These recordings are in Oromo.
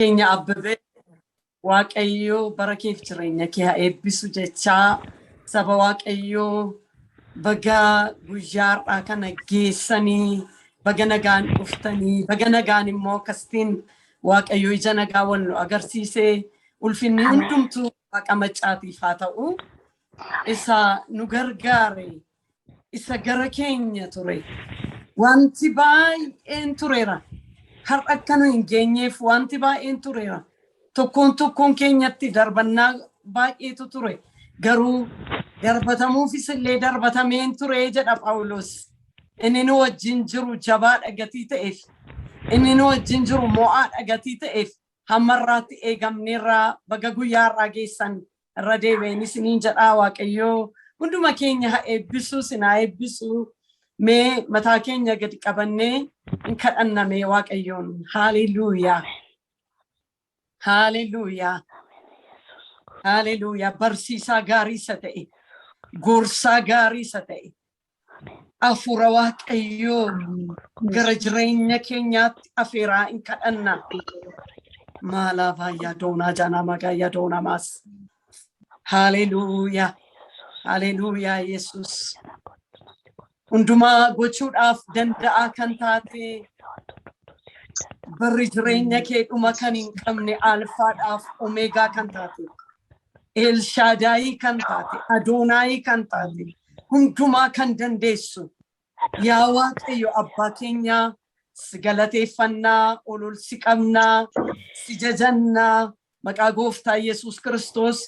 Keenya Abbabee Waaqayyoo bara keef jireenya kee haa eebbisu jechaa saba Waaqayyoo baga guyyaadhaa kana geessanii baga nagaan dhuftanii baga nagaan immoo kastiin Waaqayyoo ija nagaa wannu agarsiisee ulfinni hundumtuu Waaqa maccaatiif haa ta'u isa nu gargaare isa gara keenya ture wanti baay'een tureera har'a akka nu hin geenyeef wanti baay'een tureera tokkoon keenyatti darbannaa baay'eetu ture garuu darbatamuufis illee darbatameen ture jedha Phaawulos inni nu wajjin jiru jabaadha gatii ta'eef inni nu wajjin jiru mo'aadha gatii ta'eef hammarraatti eegamneerraa baga guyyaarraa geessan irra deebi'een isiniin jedhaa Waaqayyoo hunduma keenya haa eebbisu sinaa eebbisu mee mataa keenya gadi qabannee hin kadhanname Waaqayyoon haleluuyaa haleluuyaa haleluuyaa barsiisaa gaarii isa ta'e gorsaa gaarii isa ta'e afura Waaqayyoo gara jireenya keenyaatti afeeraa hin kadhanna Malava Yadona Jana Maga Yadona Mas. Hallelujah. Hallelujah, Jesus. Unduma gochuudhaaf danda'a kan taate barri jireenya kee dhuma kan hin qabne alfaadhaaf omeegaa kan taate El Shaddai kan taate Adonai kan taate hundumaa kan dandeessu yaa Waaqayyo abbaa keenya si galateeffannaa olol si qabnaa si jajannaa maqaa gooftaa Yesuus Kiristoos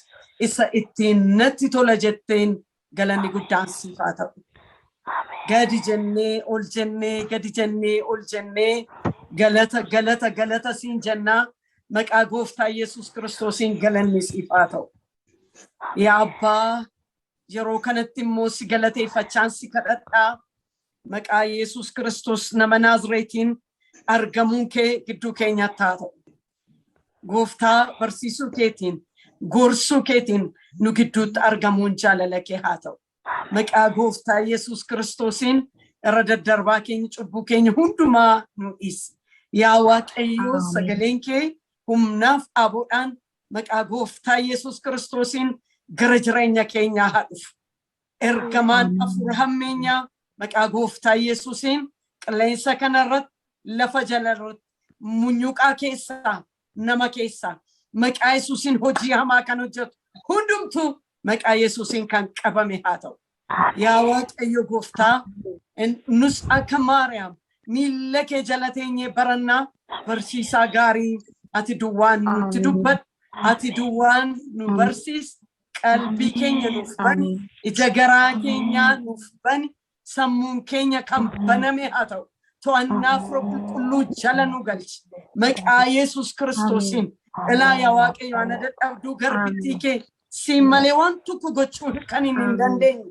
isa ittiin natti tola jetteen galanni guddaan siif haa ta'u. Gadi jennee ol jennee gadi jennee ol jennee galata siin jennaa maqaa gooftaa Yesuus Kiristoosiin galanni siif haa ta'u. Yaa abbaa yeroo kanatti immoo si galateeffachaan si kadhadhaa maqaa Yesuus Kiristoos nama Naazreetiin argamuun kee gidduu keenyatti haa ta'u. Gooftaa barsiisuu keetiin gorsuu keetiin nu gidduutti argamuun jaalala kee haa ta'u. Maqaa gooftaa Yesuus Kiristoosiin irra daddarbaa keenya cubbuu keenya hundumaa nu dhiisi. Yaa Waaqayyo sagaleen kee humnaaf aboodhaan maqaa gooftaa Yesuus Kiristoosiin gara jireenya keenyaa haa dhufu. Ergamaan hafuura hammeenyaa maqaa gooftaa Yesuusiin qilleensa kanarratti lafa jalarratti munyuqaa keessaa nama keessaa maqaa Yesuusiin hojii hamaa kan hojjetu hundumtuu maqaa Yesuusiin kan qabame haa ta'u. Yaa Waaqayyo gooftaa nus akka Maariyaam miilla kee jala teenyee barannaa barsiisaa gaarii ati duwwaan nutti dubbadhu ati duwwaan nu barsiis qalbii keenya nuuf bani ija garaa keenyaa nuuf bani sammuun keenya kan baname haa ta'u. To'annaaf qulqulluu jala nu galchi maqaa Yesuus Kiristoosiin ilaa yaa Waaqayyo ana dadhabduu garbittii kee siin malee waan tokko gochuu kan hin dandeenye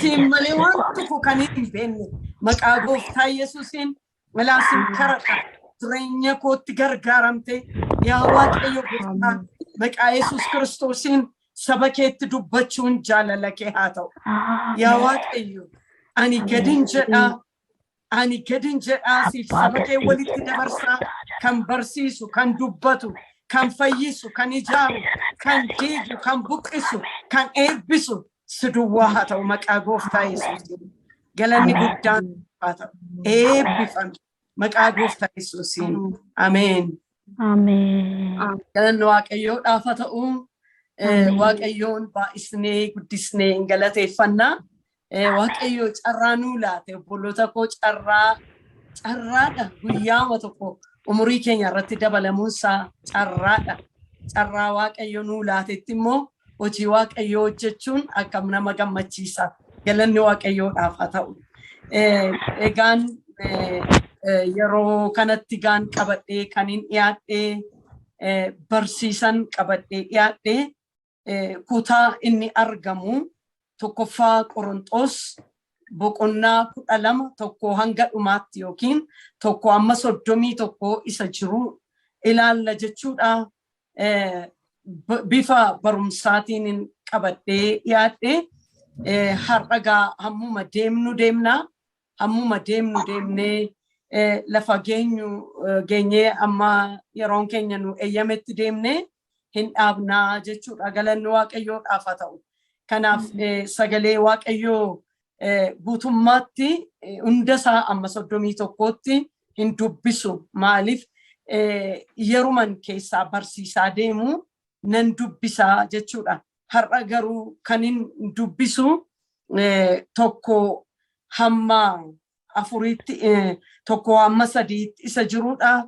siin malee waan tokko kan hin beekne maqaa gooftaa Yesuusiin ilaa siin kadhadha jireenya kootti gargaaramte yaa Waaqayyo gooftaa maqaa Yesuus Kiristoosiin saba keetti dubbachuun jaalala kee haa ta'u. Yaa Waaqayyo ani gadin jedhaa siif saba kee walitti dabarsaa kan barsiisu kan dubbatu kan fayyisu kan ijaaru kan diigu kan buqqisu kan eebbisu si duwwaa haa ta'u maqaa gooftaa Yesuusiin galanni guddaan haa ta'u eebbifame maqaa gooftaa Yesuusiin ameen. Galanni Waaqayyoodhaaf haa ta'u Waaqayyoon baay'isnee guddisnee hin galateeffannaa. Waaqayyo carraa nuu laate obboloota koo carraadha guyyaama tokko umurii keenya irratti dabalamuunsaa carraadha. Carraa Waaqayyo nuu laatetti immoo hojii Waaqayyoo hojjechuun akkam nama gammachiisa. Galanni Waaqayyoodhaaf haa ta'u. Egaan yeroo kanatti gaan qabadhee kan hin dhiyaadhee barsiisan qabadhee dhiyaadhee kutaa inni argamu tokkoffaa Qorontos boqonnaa 12 tokko hanga dhumaatti yookiin tokko amma 31 isa jiru ilaalla jechuudha. Bifa barumsaatiin qabadhee dhiyaadhee har'agaa hammuma deemnee lafa geenyee amma yeroon keenya nu eeyyametti deemne hin dhaabnaa jechuudha. Galanni Waaqayyoodhaaf haa ta'u. Kanaaf sagalee Waaqayyoo guutummaatti hundasaa amma 31tti hin dubbisu. Maaliif yeruman keessaa barsiisaa deemu nan dubbisaa jechuudha. Har'a garuu kan hin dubbisu tokko hamma 4 tokko hamma 3 isa jiruudha.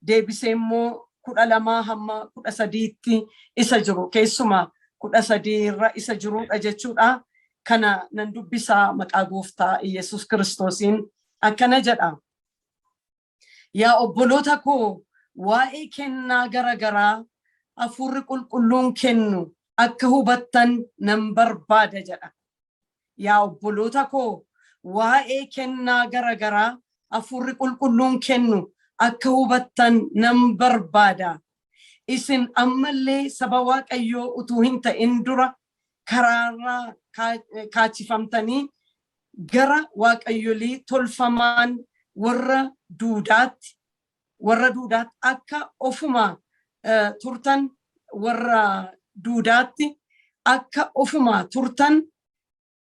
Deebisee immoo 12 hamma 13 isa jiru. Keessumaa 13 irra isa jiruudha jechuudha. Kana nan dubbisaa maqaa Gooftaa Yesuus Kiristoosiin akkana jedha. Yaa obboloota koo waa'ee kennaa garagaraa Hafuurri Qulqulluun kennu akka hubattan nan barbaada jedha. Yaa obboloota koo waa'ee kennaa garagaraa Hafuurri Qulqulluun kennu akka hubattan nan barbaada. Isin ammallee saba Waaqayyoo utuu hin ta'in dura karaarraa kaachifamtanii gara waaqayyolii tolfamaan warra duudaatti akka ofuma turtan warra duudaatti akka ofuma turtan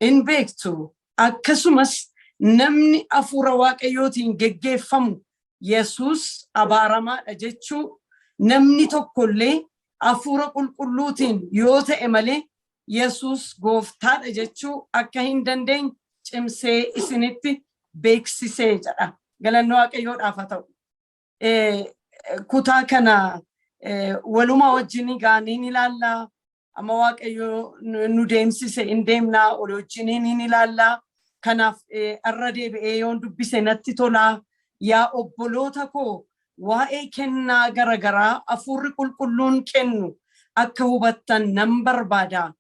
hin beektu. Akkasumas namni hafuura waaqayyootiin geggeeffamu Yesuus abaaramaadha jechuu namni tokkollee hafuura qulqulluutiin yoo ta'e malee Yesuus Gooftaadha jechuu akka hin dandeenye cimsee isinitti beeksisee jedha. Galanni Waaqayyoodhaaf haa ta'u. Kutaa kana waluma wajjin gaaniin ilaallaa. Amma Waaqayyoo nu deemsise hin deemnaa ol wajjiniin hin ilaallaa. Kanaaf irra deebi'ee yoon dubbise natti tolaa. Yaa obboloota koo waa'ee kennaa garagaraa Hafuurri Qulqulluun kennu akka hubattan nan barbaada.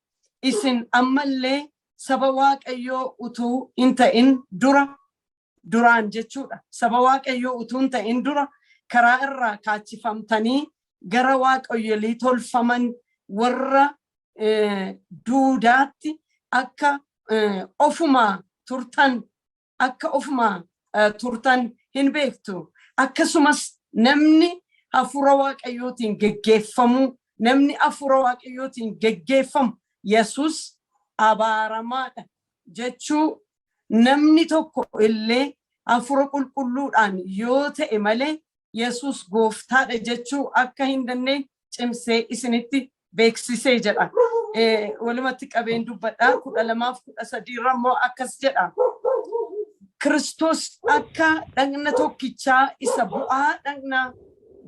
Isin ammallee saba Waaqayyoo utuu hin ta'in duraan jechuudha. Saba Waaqayyoo utuu hin ta'in dura karaa irraa kaachifamtanii gara waaqayyolii tolfaman warra duudaatti akka ofuma turtan hin beektu. Akkasumas namni hafuura waaqayyootiin geggeeffamu Yesuus abaaramaadha jechuu namni tokko illee hafuura qulqulluudhaan yoo ta'e malee Yesuus Gooftaadha jechuu akka hin dandeenye cimsee isinitti beeksisee jedha. Walumatti qabeen dubbadhaa 12-13 irra immoo akkas jedha. Kiristoos akka dhagna tokkichaa isa bu'aa dhagna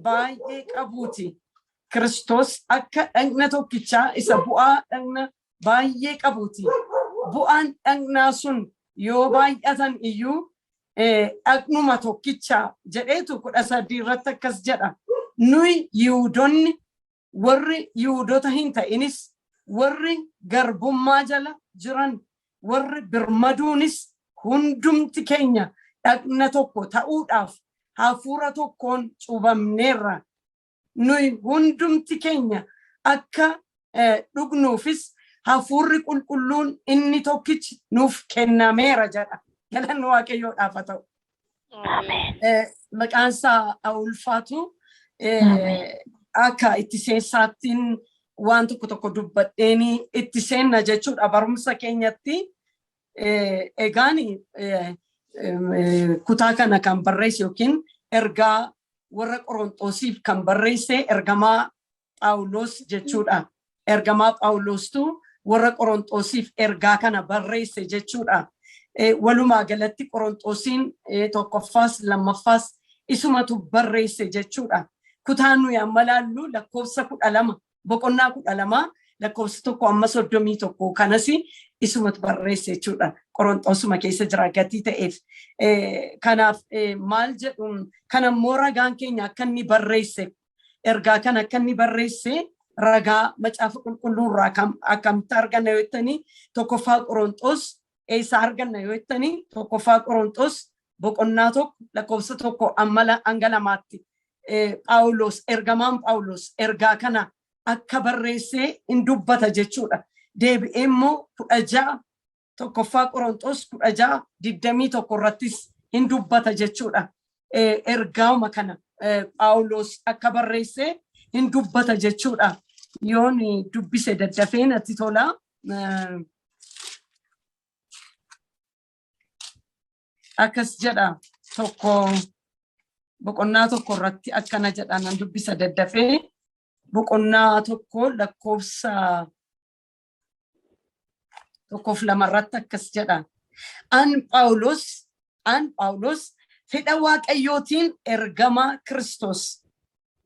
baay'ee qabuuti. Kiristoos akka dhagna tokkichaa isa bu'aa dhagna baay'ee qabuuti. Bu'aan dhagnaa sun yoo baay'atan iyyuu dhagnuma tokkichaa jedheetu 13 irratti akkas jedha. Nuyi Yihuudoonni warri Yihuudoota hin ta'inis warri garbummaa jala jiran warri birmaduunis hundumti keenya dhagna tokko ta'uudhaaf hafuura tokkoon cuubamneerra. Nuyi hundumti keenya akka dhugnuufis hafuurri qulqulluun inni tokkichi nuuf kennameera jedha. Galanni Waaqayyoodhaaf haa ta'u. Maqaan isaa ulfaatu akka itti seensaattiin waan tokko dubbadheeni itti seenna jechuudha barumsa keenyatti. Egaan kutaa kana kan barreesse yookiin ergaa warra Qorontosiif kan barreesse ergamaa Phaawulos jechuudha. Ergamaa Phaawulostu warra Qorontosiif ergaa kana barreesse jechuudha. Walumaa galatti Qorontosiin tokkoffaas lammaffaas isumatu barreesse jechuudha. Kutaan nuyi amma laallu lakkoofsa 12 boqonnaa 12 lakkoofsa 1 amma 31 kanas isumatu barreesse jechuudha. Qorontosuma keessa jira gatii ta'eef. Kanaaf maal jedhu kanammoo ragaan keenya akka inni barreesse ergaa kana akka inni barreesse ragaa macaafa qulqulluurraa akkamitti arganna yoo jettanii tokkoffaa Qorontos eessa arganna yoo jettanii tokkoffaa Qorontos boqonnaa 1 lakkoofsa 1 amma hanga 2tti Phaawulos ergamaan Phaawulos ergaa kana akka barreessee hin dubbata jechuudha. Deebi'ee immoo 16 tokkoffaa Qorontos 16:21 irrattis hin dubbata jechuudha. ergauma kana Phaawulos akka barreesse hin dubbata jechuudha. Yoon dubbise daddafee natti tola. Akkas jedha tokko boqonnaa tokko irratti akkana jedha nan dubbisa daddafee boqonnaa tokko lakkoofsa tokkoof lama irratti akkas jedha. An Phaawulos fedha Waaqayyootiin ergama Kiristoos.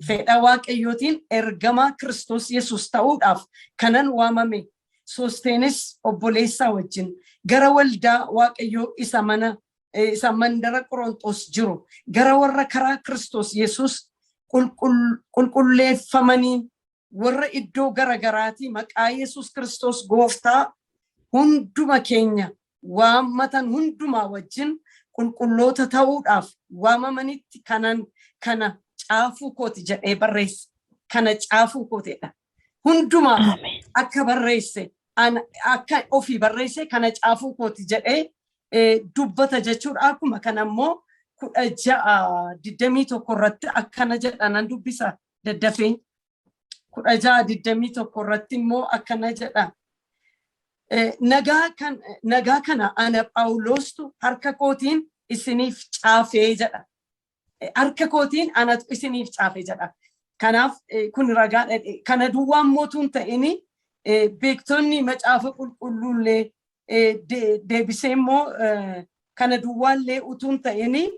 Fedha Waaqayyootiin ergama Kiristoos Yesuus ta'uudhaaf kanan waamame Soosteenis obboleessaa wajjin gara waldaa Waaqayyoo isa mandara Qorontos jiru gara warra karaa Kiristoos Yesuus qulqulleeffamanii warra iddoo garagaraati maqaa Yesuus Kiristoos gooftaa hunduma keenya waammatan hundumaa wajjin qulqulloota ta'uudhaaf waamamanitti kana caafuu kooti jedhee barreesse. Kana caafuu kootedha. Hundumaa akka barreesse akka ofii barreesse kana caafuu kooti jedhee dubbata jechuudha. Akkuma kanammoo 16:21 irratti akkana jedha nan dubbisa daddafee. 16:21 irratti immoo akkana jedha. Nagaa kana ana Phaawulostu harka kootiin isiniif caafee jedha. Harka kootiin anatu isiniif caafee jedha. Kanaaf kun ragaadha. Kana duwwaan mootuun ta'ini beektonni macaafa qulqulluullee deebisee immoo kana duwwaallee utuun ta'ini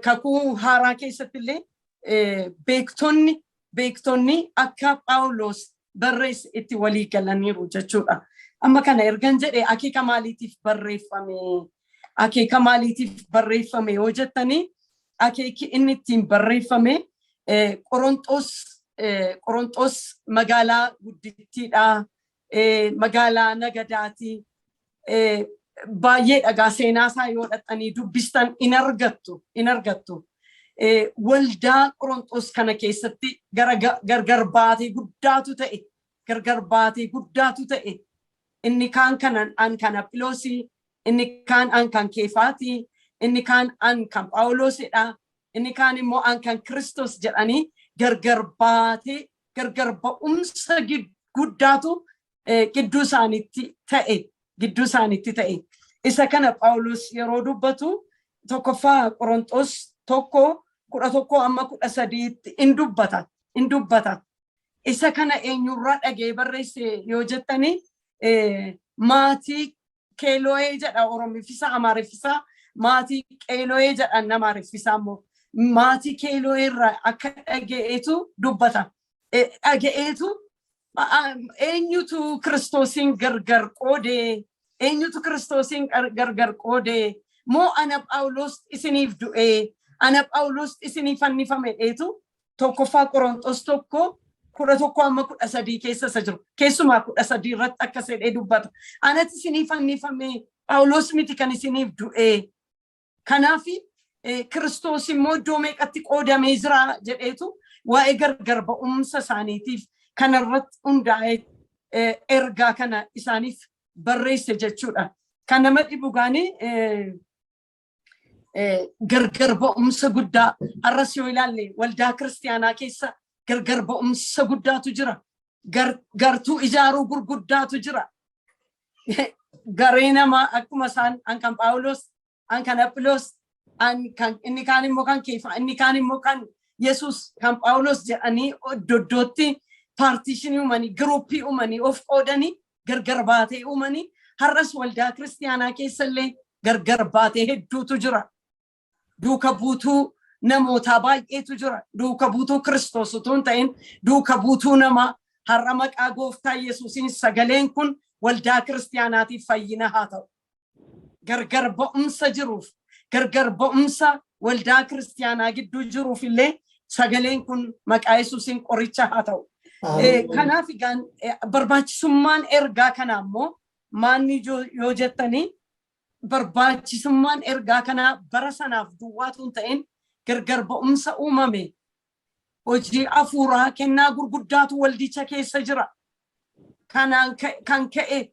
kakuu haaraa keessatti illee beektonni akka Phaawulos barreesse itti walii galaniiru jechuudha. Amma kana ergan jedhee akeeka maaliitiif barreeffame? Akeeka maaliitiif barreeffame yoo jettanii akeeki inni ittiin barreeffame Qorontos magaalaa guddittiidha. Magaalaa nagadaati. Baay'ee dhagaa seenaa isaa yoo dhaxxanii dubbistan in argattu. Waldaa Qorontos kana keessatti gargar baatee guddaatu ta'e. Inni kaan kan Aphiloosii, inni kaan kan Keefaati, inni kaan kan Phaawulosidha, inni kaan immoo kan Kiristoos jedhanii gargar ba'umsa guddaatu gidduu isaaniitti ta'e. Isa kana Phaawulos yeroo dubbatu tokkoffaa Qorontos 1:11-13 in dubbata. Isa kana eenyurraa dhagee barreesse yoo jettanii maatii Keelo'ee jedha Oromiifisa Amaariffisa maatii Keelo'ee jedha Amaariffisa immoo maatii Keelo'ee irraa akka dhaga'eetu dubbata. Dhaga'eetu eenyutu Kiristoosiin gargar qoodee? Eenyutu Kiristoosiin gargar qoodee? Moo ana Phaawulos isiniif du'ee? Ana Phaawulos isiniif fannifame dheetu tokkoffaa Qorontos 1:11-13 keessa isa jiru. Keessumaa 13 irratti akkas jedhee dubbata. Anatti isiniif fannifame Phaawulos miti kan isiniif du'ee. Kanaaf Kiristoos immoo iddoo meeqatti qoodamee jira jedheetu waa'ee gargar ba'umsa isaaniitiif kanarratti hundaa'ee ergaa kana isaaniif barreesse jechuudha. Kan nama dhibu gaanii gargar ba'umsa guddaa har'as yoo ilaalle waldaa kiristaanaa keessa gargar ba'umsa guddaatu jira. Gartuu ijaaruu gurguddaatu jira. Garee namaa akkuma isaan kan Phaawulos, kan Aphiloos, inni kaan immoo kan Keefaa, inni kaan immoo kan Yesuus, kan Phaawulos jedhanii iddootti paartiishinii uumanii, giruuppii uumanii, of qoodanii, gargar baatee uumanii, har'as waldaa kiristaanaa keessallee gargar baatee hedduutu jira. Duuka buutuu namootaa baay'eetu jira. Duuka buutuu Kiristoos utuu hin ta'in duuka buutuu namaa. Har'a maqaa gooftaa Yesuusiin sagaleen kun waldaa kiristaanaatiif fayyina haa ta'u. Gargar ba'umsa jiruuf, gargar ba'umsa waldaa kiristaanaa gidduu jiruuf illee sagaleen kun maqaa Yesuusiin qoricha haa ta'u. Kanaaf barbaachisummaan ergaa kanaa immoo maanni yoo jettanii barbaachisummaan ergaa kanaa bara sanaaf duwwaatu hin ta'in gargar ba'umsa uumame. Hojii hafuuraa kennaa gurguddaatu waldicha keessa jira. Kanaan kan ka'e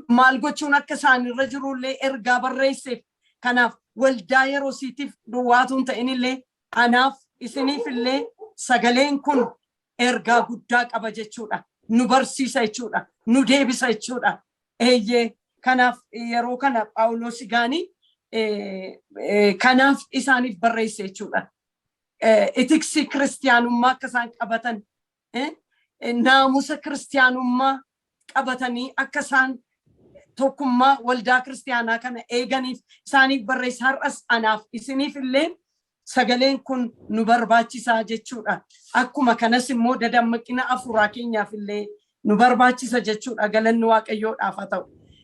maal gochuun akka isaanirra jirullee ergaa barreesseef. Kanaaf waldaa yeroo siitiif duwwaatuun ta'inillee anaaf isiniifillee sagaleen kun ergaa guddaa qaba jechuudha. Nu barsiisa jechuudha. Nu deebisa jechuudha. Eeyyee kanaaf yeroo kana Phaawulos gaanii kanaaf isaaniif barreesse jechuudha. Etiksi kiristiyaanummaa akka isaan qabatan naamusa kiristiyaanummaa qabatanii akka isaan tokkummaa waldaa kiristiyaanaa kana eeganiif isaaniif barreesse. Har'as anaaf isiniif illee sagaleen kun nu barbaachisaa jechuudha. Akkuma kanas immoo dadammaqina hafuuraa keenyaaf illee nu barbaachisa jechuudha. Galanni Waaqayyoodhaaf haa ta'u.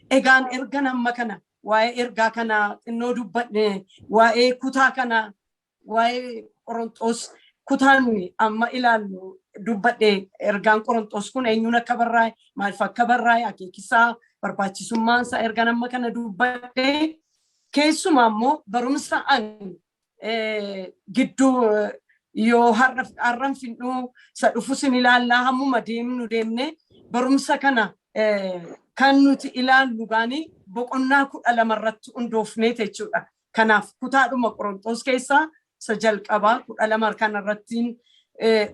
Egaan erga namma kana waa'ee ergaa kana xinnoo dubbadne waa'ee kutaa kana waa'ee Qorontos kutaan amma ilaallu dubbadhe ergaan Qorontos kun eenyuun akka barraa'e maaliif akka barraa'e akeekisaa barbaachisummaan isaa erga namma kana dubbadhe keessumaa immoo barumsa an gidduu yoo har'an fiduu isa dhufu sin ilaallaa hammuma deemne barumsa kana kan nuti ilaallu gaanii boqonnaa 12 irratti hundoofnee jechuudha. Kanaaf kutaadhuma Qorontos keessaa isa jalqabaa 12 kana irratti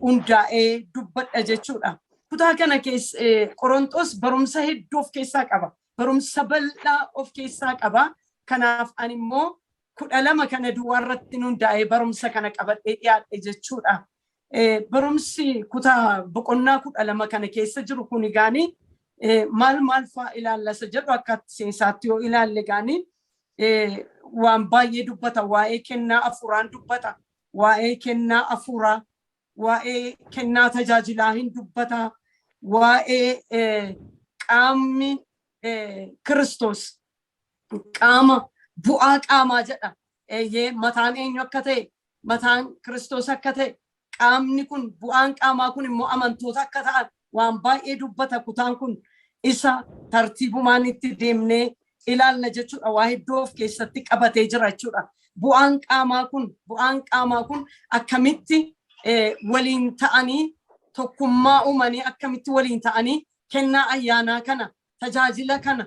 hundaa'ee dubbadha jechuudha. Kutaa kana keessa Qorontos barumsa hedduu of keessaa qaba. Barumsa bal'aa of keessaa qaba. Kanaaf ani immoo 12 kana duwwaa irratti hundaa'ee barumsa kana qabadhee dhiyaadhe jechuudha. Barumsi kutaa boqonnaa 12 kana keessa jiru kun gaanii maal faa ilaallasa jedhu akka seensaatti yoo ilaalle gaanii waan baay'ee dubbata. Waa'ee kennaa hafuuraan dubbata. Waa'ee kennaa hafuuraa, waa'ee kennaa tajaajilaa hin dubbata. Waa'ee qaamni Kiristoos qaama bu'aa qaamaa jedha. Mataan eenyu akka ta'e, mataan Kiristoos akka ta'e, qaamni kun bu'aan qaamaa kun immoo amantoota akka ta'an waan baay'ee dubbata. Kutaan kun isa tartiibumaan itti deemnee ilaalla jechuudha. Waa hedduu of keessatti qabatee jira jechuudha. Bu'aan qaamaa kun akkamitti waliin ta'anii tokkummaa uumanii akkamitti waliin ta'anii kennaa ayyaanaa kana tajaajila kana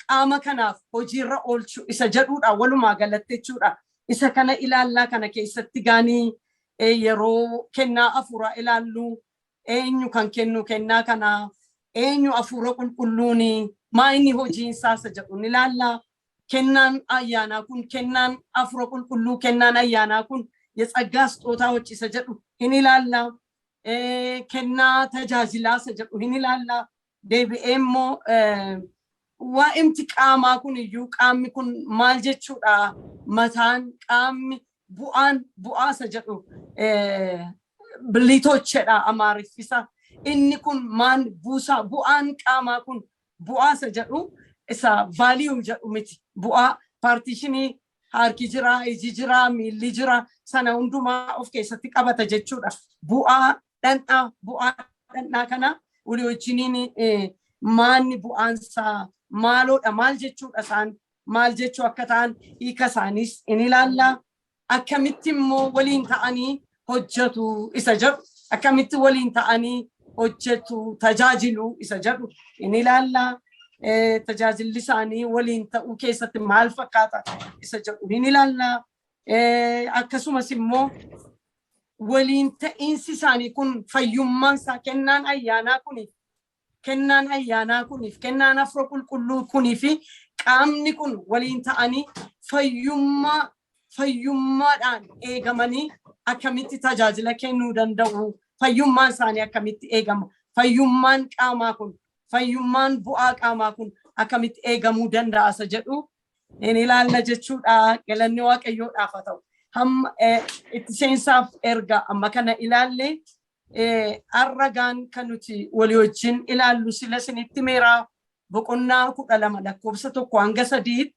qaama kanaaf hojiirra oolchu isa jedhuudha. Walumaa galatti jechuudha. Isa kana ilaallaa kana keessatti gaanii yeroo kennaa hafuuraa ilaallu eenyu kan kennu kennaa kana eenyu hafuura qulqulluuni maa inni hojiin isaa isa jedhu ilaallaa. Kennaan ayyaanaa kun kennaan hafuura qulqulluu kennaan ayyaanaa kun የጸጋ ስጦታዎች isa jedhu hin ilaalla. Kennaa tajaajilaa isa jedhu hin ilaalla. Deebi'ee immoo waa'imti qaamaa kun iyyuu qaamni kun maal jechuudha. Mataan qaamni bu'aa isa jedhu bilitochedha amaariffisa. Inni kun maan buusaa bu'aan qaamaa kun bu'aa isa jedhu isa value jedhu miti. Bu'aa paartishinii harki jira, iji jira, miilli jira sana hundumaa of keessatti qabata jechuudha. Bu'aa dhandhaa kana walii wajjiniin maanni bu'aansaa maaloodha maal jechuudha isaan maal jechuu akka ta'an hiika isaanis in ilaalla. Akkamitti immoo waliin ta'anii hojjetu isa jedhu akkamitti waliin ta'anii hojjetu tajaajilu isa jedhu in ilaalla. Tajaajilli isaanii waliin ta'uu keessatti maal fakkaata isa jedhu in ilaalla. Akkasumas immoo waliin ta'iinsi isaanii kun fayyummaan isaa kennaan ayyaanaa kuniif kennaan hafuura qulqulluu kuniif qaamni kun waliin ta'anii fayyummaadhaan eegamanii akkamitti tajaajila kennuu danda'u. Fayyummaan isaanii akkamitti eegama. Fayyummaan qaamaa kun fayyummaan bu'aa qaamaa kun akkamitti eegamuu danda'a isa jedhu in ilaalla jechuudha. Galanni Waaqayyoodhaaf haa ta'u. Hamma itti seensaaf erga amma kana ilaalle arragaan kan nuti walii wajjin ilaallu sila isinitti meeraa boqonnaa 12 lakkoofsa 1 hanga 3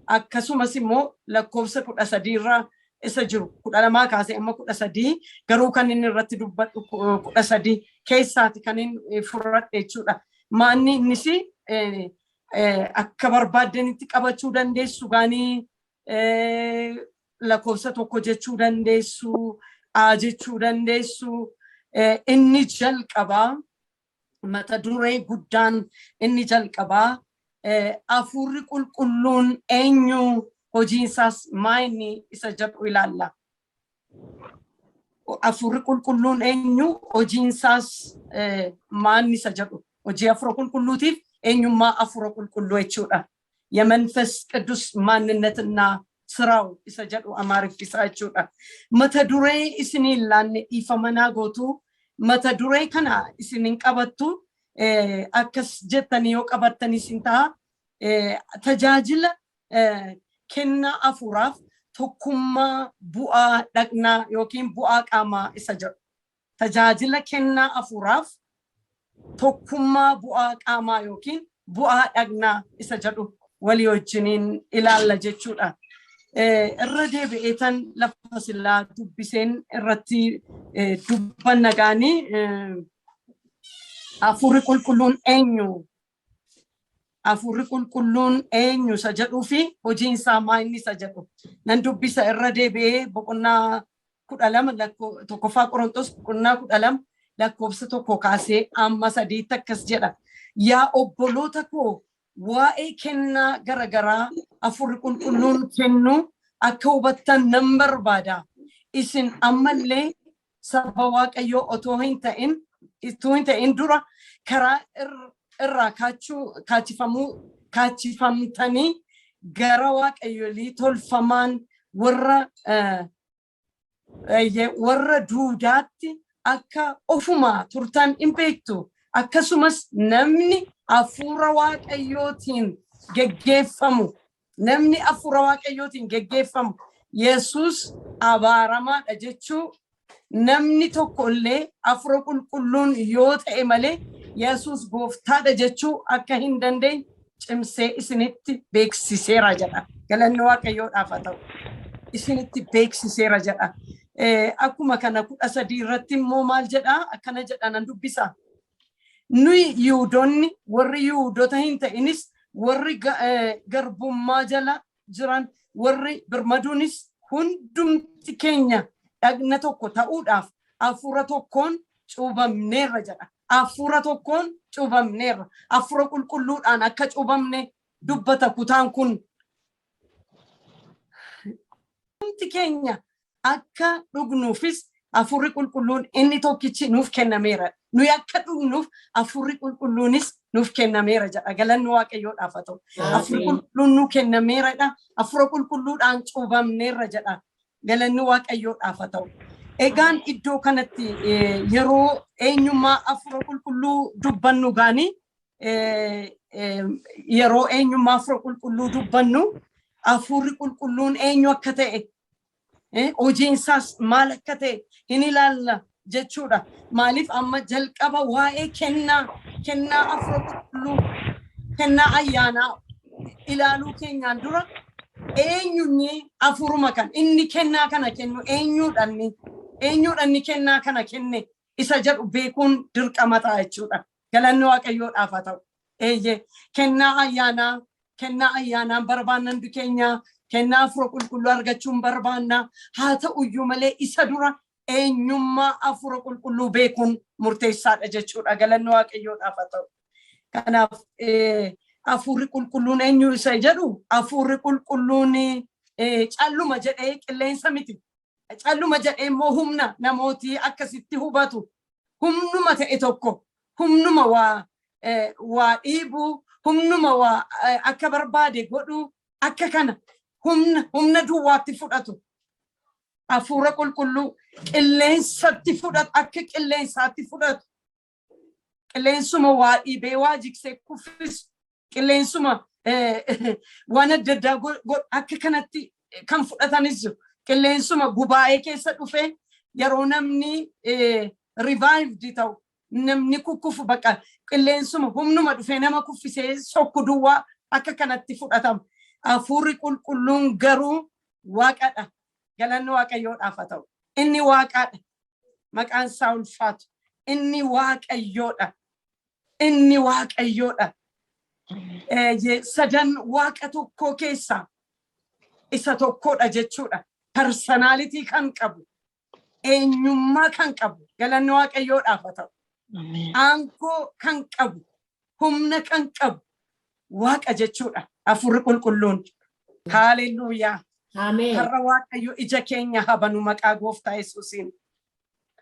akkasumas immoo lakkoofsa 13 irraa isa jiru 12 kaasee amma 13 garuu kan inni irratti dubbadhu 13 keessaati kan inni fudhadhe jechuudha. Maanni innis akka barbaaddanitti qabachuu dandeessu gaanii lakkoofsa 1 jechuu dandeessu, jechuu dandeessu. Inni jalqabaa mata duree guddaan inni jalqabaa hafuurri qulqulluun eenyu hojiinsaas maayini isa jedhu ilaalla. Afurri qulqulluun eenyu hojiinsaas maanni isa jedhu hojii afura qulqulluutiif eenyummaa afura qulqulluu jechuudha. የመንፈስ ቅዱስ ማንነትና ስራው isa jedhu amaariffisa jechuudha. Mata duree isiniin laanne ifamana gootu mata duree kana isiniin qabattu akkas jettanii yoo qabattanii isin ta'a tajaajila kennaa afuraaf tokkummaa bu'aa dhaqnaa yookiin bu'aa qaamaa isa jedhu. Tajaajila kennaa afuraaf tokkummaa bu'aa qaamaa yookiin bu'aa dhaqnaa isa jedhu walii wajjiniin ilaalla jechuudha. Irra deebi'eetan lafa silaa dubbiseen irratti dubbanna gaanii afurri qulqulluun eenyu? Afurri qulqulluun eenyu isa jedhuu fi hojiin isaa maayini isa jedhu. Nan dubbisa irra deebi'ee boqonnaa 12 tokkoffaa Qorontos boqonnaa 12 lakkoofsa 1 kaasee amma 3 akkas jedha. Yaa obboloota koo waa'ee kennaa garagaraa afurri qulqulluun kennu akka hubattan nan barbaada. Isin ammallee saba Waaqayyoo otoo hin ta'in dura karaa irraa kaachifamtanii gara Waaqayyolii tolfamaan warra duudaatti akka ofuma turtan hin beektu. Akkasumas namni afura Waaqayyootiin geggeeffamu Yesus abaaramaadha jechuu namni tokko illee afura qulqulluun yoo ta'e malee Yesus gooftaadha jechuu akka hin dandeenye cimsee isinitti beeksiseera jedha. Galanni Waaqayyoodhaaf haa ta'u. Isinitti beeksiseera jedha. Akkuma kana 13 irratti immoo maal jedha? Akkana jedha nan dubbisa. Nuyi Yihuudoonni warri Yihuudoota hin ta'inis warri garbummaa jala jiran warri birmaduunis hundumti keenya dhagna tokko ta'uudhaaf afura tokkoon cuubamneerra jedha. Afura tokkoon cuubamneerra. Afura qulqulluudhaan akka cuubamne dubbata kutaan kun. Hundumti keenya akka dhugnuufis afurri qulqulluun inni tokkichi nuuf kennameera. Nuyi akka dhugnuuf afurri qulqulluunis nuuf kennameera jedha. Galanni Waaqayyoodhaaf haa ta'u. Afurri qulqulluun nuuf kennameeradha. Afura qulqulluudhaan cuubamneerra jedha. Galanni Waaqayyoodhaaf haa ta'u. Egaan iddoo kanatti yeroo eenyummaa afura qulqulluu dubbannu gaanii yeroo eenyummaa afura qulqulluu dubbannu afurri qulqulluun eenyu akka ta'e hojiinsaas maal akka ta'e hin ilaalla jechuudha. Maaliif amma jalqaba waa'ee kennaa afura qulqulluu kennaa ayyaanaa ilaaluu keenyaan dura eenyunni afuruma kan inni kennaa kana kennu eenyuudhaan kennaa kana kenne isa jedhu beekuun dirqama ta'a jechuudha. Galanni Waaqayyoodhaaf haa ta'u. Kennaa ayyaanaa barbaannan keenya kennaa afura qulqulluu argachuun barbaanna. Haa ta'uyyuu malee isa dura eenyummaa afura qulqulluu beekuun murteessaadha jechuudha. Galanni Waaqayyoodhaaf haa ta'u. Kanaaf afurri qulqulluun eenyu isa jedhu afurri qulqulluun calluma jedhee qilleensa miti. Calluma jedhee immoo humna namooti akkasitti hubatu. Humnuma ta'e tokko humnuma waa dhiibuu humnuma waa akka barbaade godhuu akka kana humna duwwaatti fudhatu. Afura qulqulluu qilleensatti fudhatu akka qilleensaatti fudhatu. Qilleensuma waa dhiibee waa jiksee kuffisu. Qilleensuma waan adda addaa akka kanatti kan fudhatanis jiru. Qilleensuma gubaa'ee keessa dhufee yeroo namni revived ta'u namni kukkufu bakka qilleensuma humnuma dhufee nama kuffisee sokku duwwaa akka kanatti fudhatama. Afurri qulqulluun garuu Waaqadha. Galanni Waaqayyoodhaaf haa ta'u. Inni Waaqadha. Maqaan isaa ulfaatu. Inni Waaqayyoodha. Inni Waaqayyoodha. Sadan Waaqa tokkoo keessaa isa tokkodha jechuudha. Personality kan qabu. Eenyummaa kan qabu. Galanni Waaqayyoodhaaf haa ta'u. Aangoo kan qabu. Humna kan qabu. Waaqa jechuudha. Afurri qulqulluun. Hallelujah. Amen. Har'a Waaqayyo ija keenya habanu maqaa Gooftaa Yesuusiin.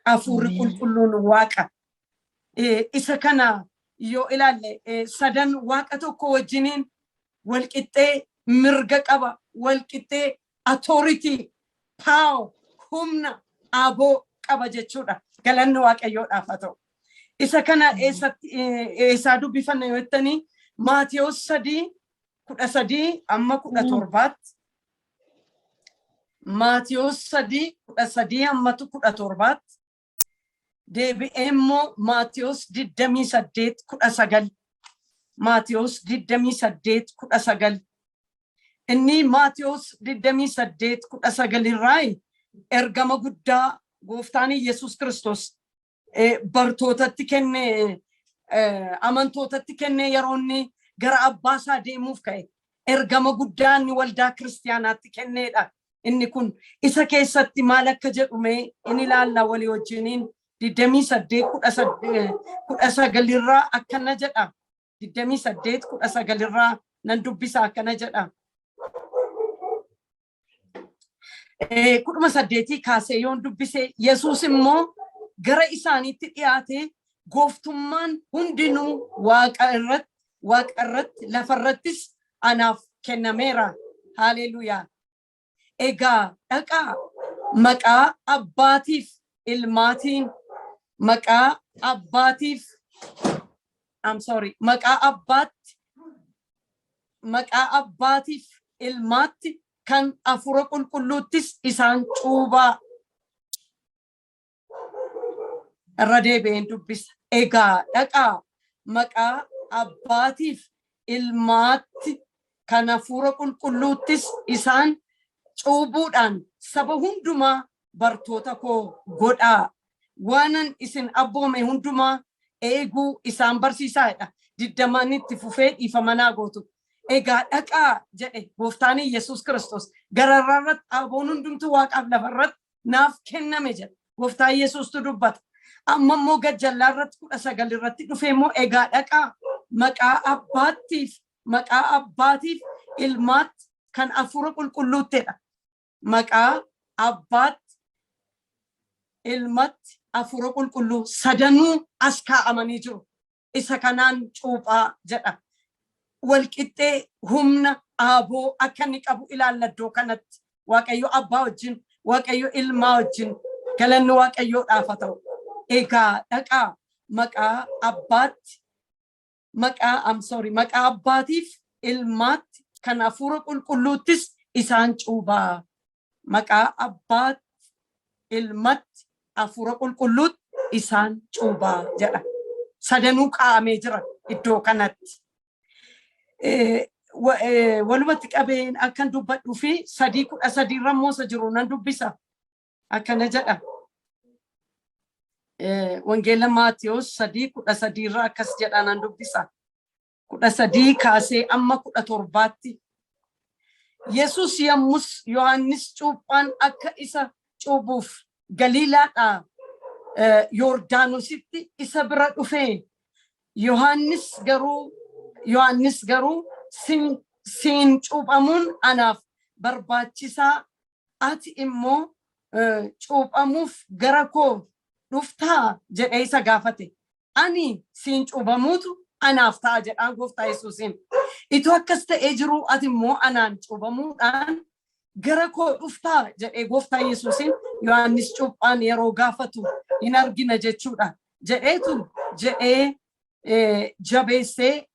Hafuurri qulqulluun Waaqa. Isa kana yoo ilaalle sadan Waaqa tokko wajjiniin walqixxee mirga qaba, walqixxee authority, power, humna, aboo qaba jechuudha. Galanni Waaqayyoodhaaf haa ta'u. Isa kana eessaa dubbifanna yoo jettanii Maatiyos 3:13 amma 17. Maatiyos 3:13 amma 17. Deebi'ee immoo Maatiyos 28:19. Maatiyos 28:19. Inni Maatiyos 28:19 irraa ergama guddaa Gooftaan Yesuus Kiristoos bartootatti kenne, amantootatti kenne yeroo inni gara Abbaasaa deemuuf ka'e. Ergama guddaa inni waldaa kiristaanaatti kenneedha. Inni kun isa keessatti maal akka jedhume inni ilaalla walii wajjiniin 28:19 irraa akkana jedha. 28:19 irraa nan dubbisa akkana jedha. 18 kaasee yoon dubbise Yesuus immoo gara isaaniitti dhiyaate gooftummaan hundinuu Waaqa irratti lafarrattis anaaf kennameera. Haleluuyaa. Egaa dhaqaa maqaa abbaatiif ilmaatiin maqaa abbaatiif ilmaatti kan hafuura qulqulluuttis isaan cuubaa. Irra deebi'een dubbisa. Egaa dhaqaa maqaa abbaatiif ilmaatti kan hafuura qulqulluuttis isaan cuubuudhaan saba hundumaa bartoota koo godhaa. Waanan isin abboome hundumaa eeguu isaan barsiisaadha. 20 itti fufee dhiifamanaa gootu. Egaa dhaqaa jedhe Gooftaan Yesuus Kiristoos gararraarratti aboon hundumtuu Waaqaaf lafarratti naaf kenname jedhe. Gooftaan Yesuustu dubbata. Amma immoo gajjallaarratti 19 irratti dhufee immoo egaa dhaqaa maqaa abbaatiif ilmaatti kan hafuura qulqulluuttedha. Maqaa abbaatti ilmatti hafuura qulqulluu sadanuu as kaa'amanii jiru. Isa kanaan cuuphaa jedha. Walqixxee humna aboo akka inni qabu ilaalla iddoo kanatti. Waaqayyo abbaa wajjin, Waaqayyo ilmaa wajjin. Galanni Waaqayyoodhaaf haa ta'u. Egaa dhaqaa maqaa abbaatiif ilmaatti kan hafuura qulqulluuttis isaan cuubaa. Maqaa abbaatti ilmatti hafuura qulqulluutti isaan cuubaa jedha. Sadanuu kaa'amee jira iddoo kanatti. Walumatti qabeen akkan dubbadhuu fi 3:13 irra moosa jiru nan dubbisa. Akkana jedha. Wangeela Maatiyos 3:13 irraa akkas jedha nan dubbisa. 13 kaasee amma 17tti. Yesuus yommus Yohaannis cuuphaan akka isa cuubuuf Galiilaadhaa Yordaanositti isa bira dhufe. Yohaannis garuu siin cuuphamuun anaaf barbaachisaa, ati immoo cuuphamuuf gara koo dhuftaa jedhee isa gaafate. Ani siin cuuphamuutu anaaf ta'a jedhaan Gooftaa Yesuusiin. Itoo akkas ta'ee jiru ati immoo anaan cuuphamuudhaan gara koo dhuftaa jedhee Gooftaa Yesuusiin Yohaannis cuuphaan yeroo gaafatu hin argina jechuudha. Jedhee jabeessee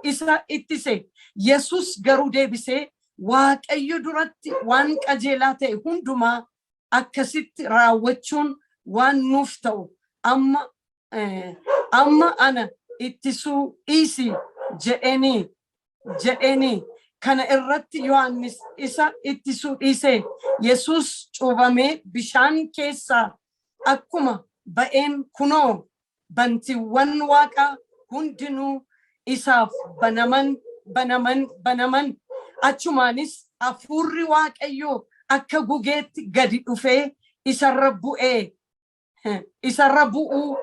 isa ittise. Yesuus garuu deebisee Waaqayyo duratti waan qajeelaa ta'e hundumaa akkasitti raawwachuun waan nuuf ta'u amma ana ittisuu dhiisi jedheeni. Kana irratti Yohaannis isa ittisuu dhiise. Yesuus cuuphamee bishaan keessaa akkuma ba'een kunoo bantiiwwan Waaqaa hundinuu isaaf banaman. Achumaanis hafuurri Waaqayyoo akka gugeetti gadi dhufee isarra bu'uu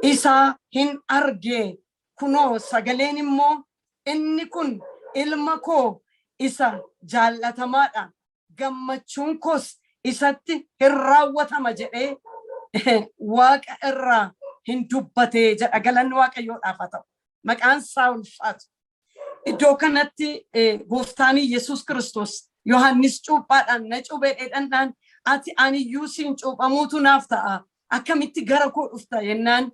isaa hin arge. Kunoo sagaleen immoo inni kun ilma koo isa jaallatamaadha. Gammachuun koos isatti hin raawwatama jedhee Waaqa irraa hin dubbatee jedha. Galanni Waaqayyoodhaaf haa ta'u. Maqaan isaa ulfaatu. Iddoo kanatti gooftaan Yesuus Kiristoos Yohaannis cuuphaadhaan na cuubee dheedhandhaan ati ani iyyuu siin cuuphamuutu naaf ta'a. Akkamitti gara koo dhufta yennaan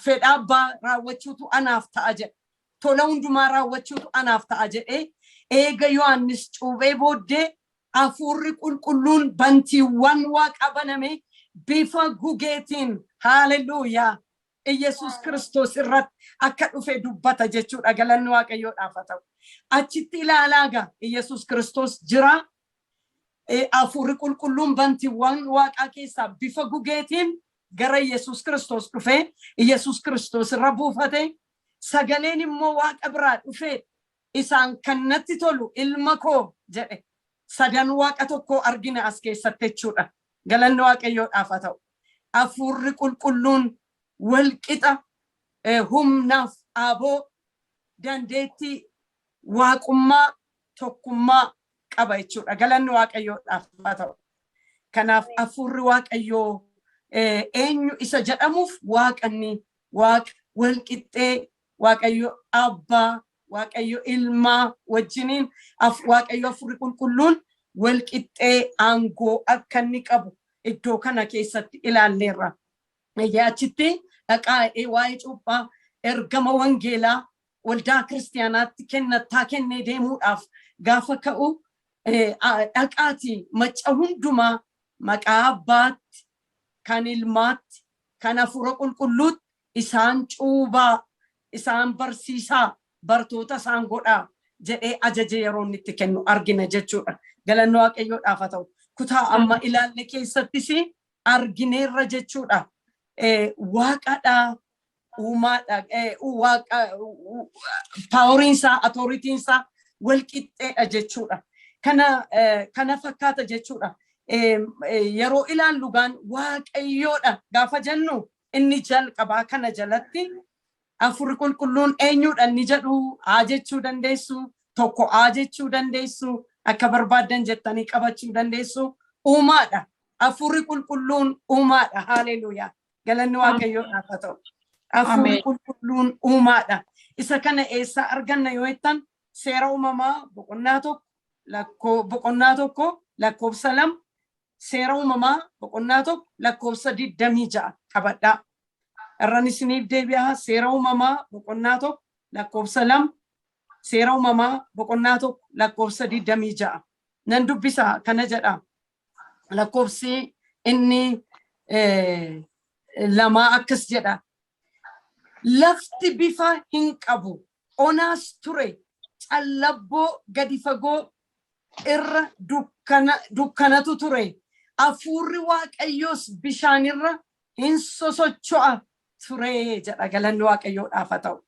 fedha abbaa raawwachuutu anaaf ta'a jedhe. Tola hundumaa raawwachuutu anaaf ta'a jedhee eega Yohaannis cuubee booddee hafuurri qulqulluun bantiiwwan Waaqa baname bifa gugeetiin haalleluuyaa Yesuus Kiristoos irratti akka dhufe dubbata jechuudha. Galanni Waaqayyoodhaaf haa ta'u. Achitti ilaalaaga Yesuus Kiristoos jira. Hafuurri qulqulluun bantiiwwan Waaqaa keessaa bifa gugeetiin gara Yesuus Kiristoos dhufe. Yesuus Kiristoos irra buufate. Sagaleen immoo Waaqa biraa dhufe. Isaan kan natti tolu ilma koo jedhe. Sadan Waaqa tokko argina as keessatti jechuudha. Galanni Waaqayyoodhaaf haa ta'u. Hafuurri qulqulluun walqixa humnaaf aboo dandeettii waaqummaa tokkummaa qaba jechuudha. Galanni Waaqayyoodhaaf haa ta'u. Kanaaf hafuurri Waaqayyoo eenyu isa jedhamuuf Waaqanni Waaqa walqixxee Waaqayyo abbaa Waaqayyo ilmaa wajjiniin Waaqayyo hafuurri qulqulluun walqixxee aangoo akka inni qabu iddoo kana keessatti ilaalleerra. Achitti dhaqaa'ee waa'ee cuuphaa ergama wangeelaa waldaa kiristaanaatti kennee deemuudhaaf gaafa ka'u dhaqaati macca hundumaa maqaa abbaatti kan ilmaatti kan hafuura qulqulluutti isaan cuubaa isaan barsiisaa bartoota isaan godhaa jedhee ajaje yeroo inni itti kennu argina jechuudha. Galanni Waaqayyoodhaaf haa ta'u. Kutaa amma ilaalle keessattis argineerra jechuudha. Waaqadha uumaadha Waaqa paawuriinsaa autoritiinsaa walqixxeedha jechuudha. Kana fakkaata jechuudha. Yeroo ilaallu gaan Waaqayyoodha gaafa jennu inni jalqabaa kana jalatti hafuurri qulqulluun eenyudha inni jedhu haa jechuu dandeessu, tokko haa jechuu dandeessu, akka barbaadan jettanii qabachuu dandeessu. Uumaadha. Hafuurri qulqulluun uumaadha. Haalleluuyaa. Galanni Waaqayyoodhaaf haa ta'u. Hafuurri qulqulluun uumaadha. Isa kana eessaa arganna yoo jettan seera uumamaa boqonnaa tokko lakkoofsa 2 seera uumamaa boqonnaa tokko lakkoofsa 26 qabadhaa. Irraan isiniif deebi'aa seera uumamaa boqonnaa tokko lakkoofsa 2 seera uumamaa boqonnaa tokko lakkoofsa 26 nan dubbisa kana jedha. Lakkoofsi inni lamaa akkas jedha. Lafti bifa hin qabu onaas ture callabboo gadi fagoo irra dukkanatu ture. Hafuurri Waaqayyoos bishaanirra hin sosocho'a ture jedha. Galanni Waaqayyoodhaaf haa ta'u.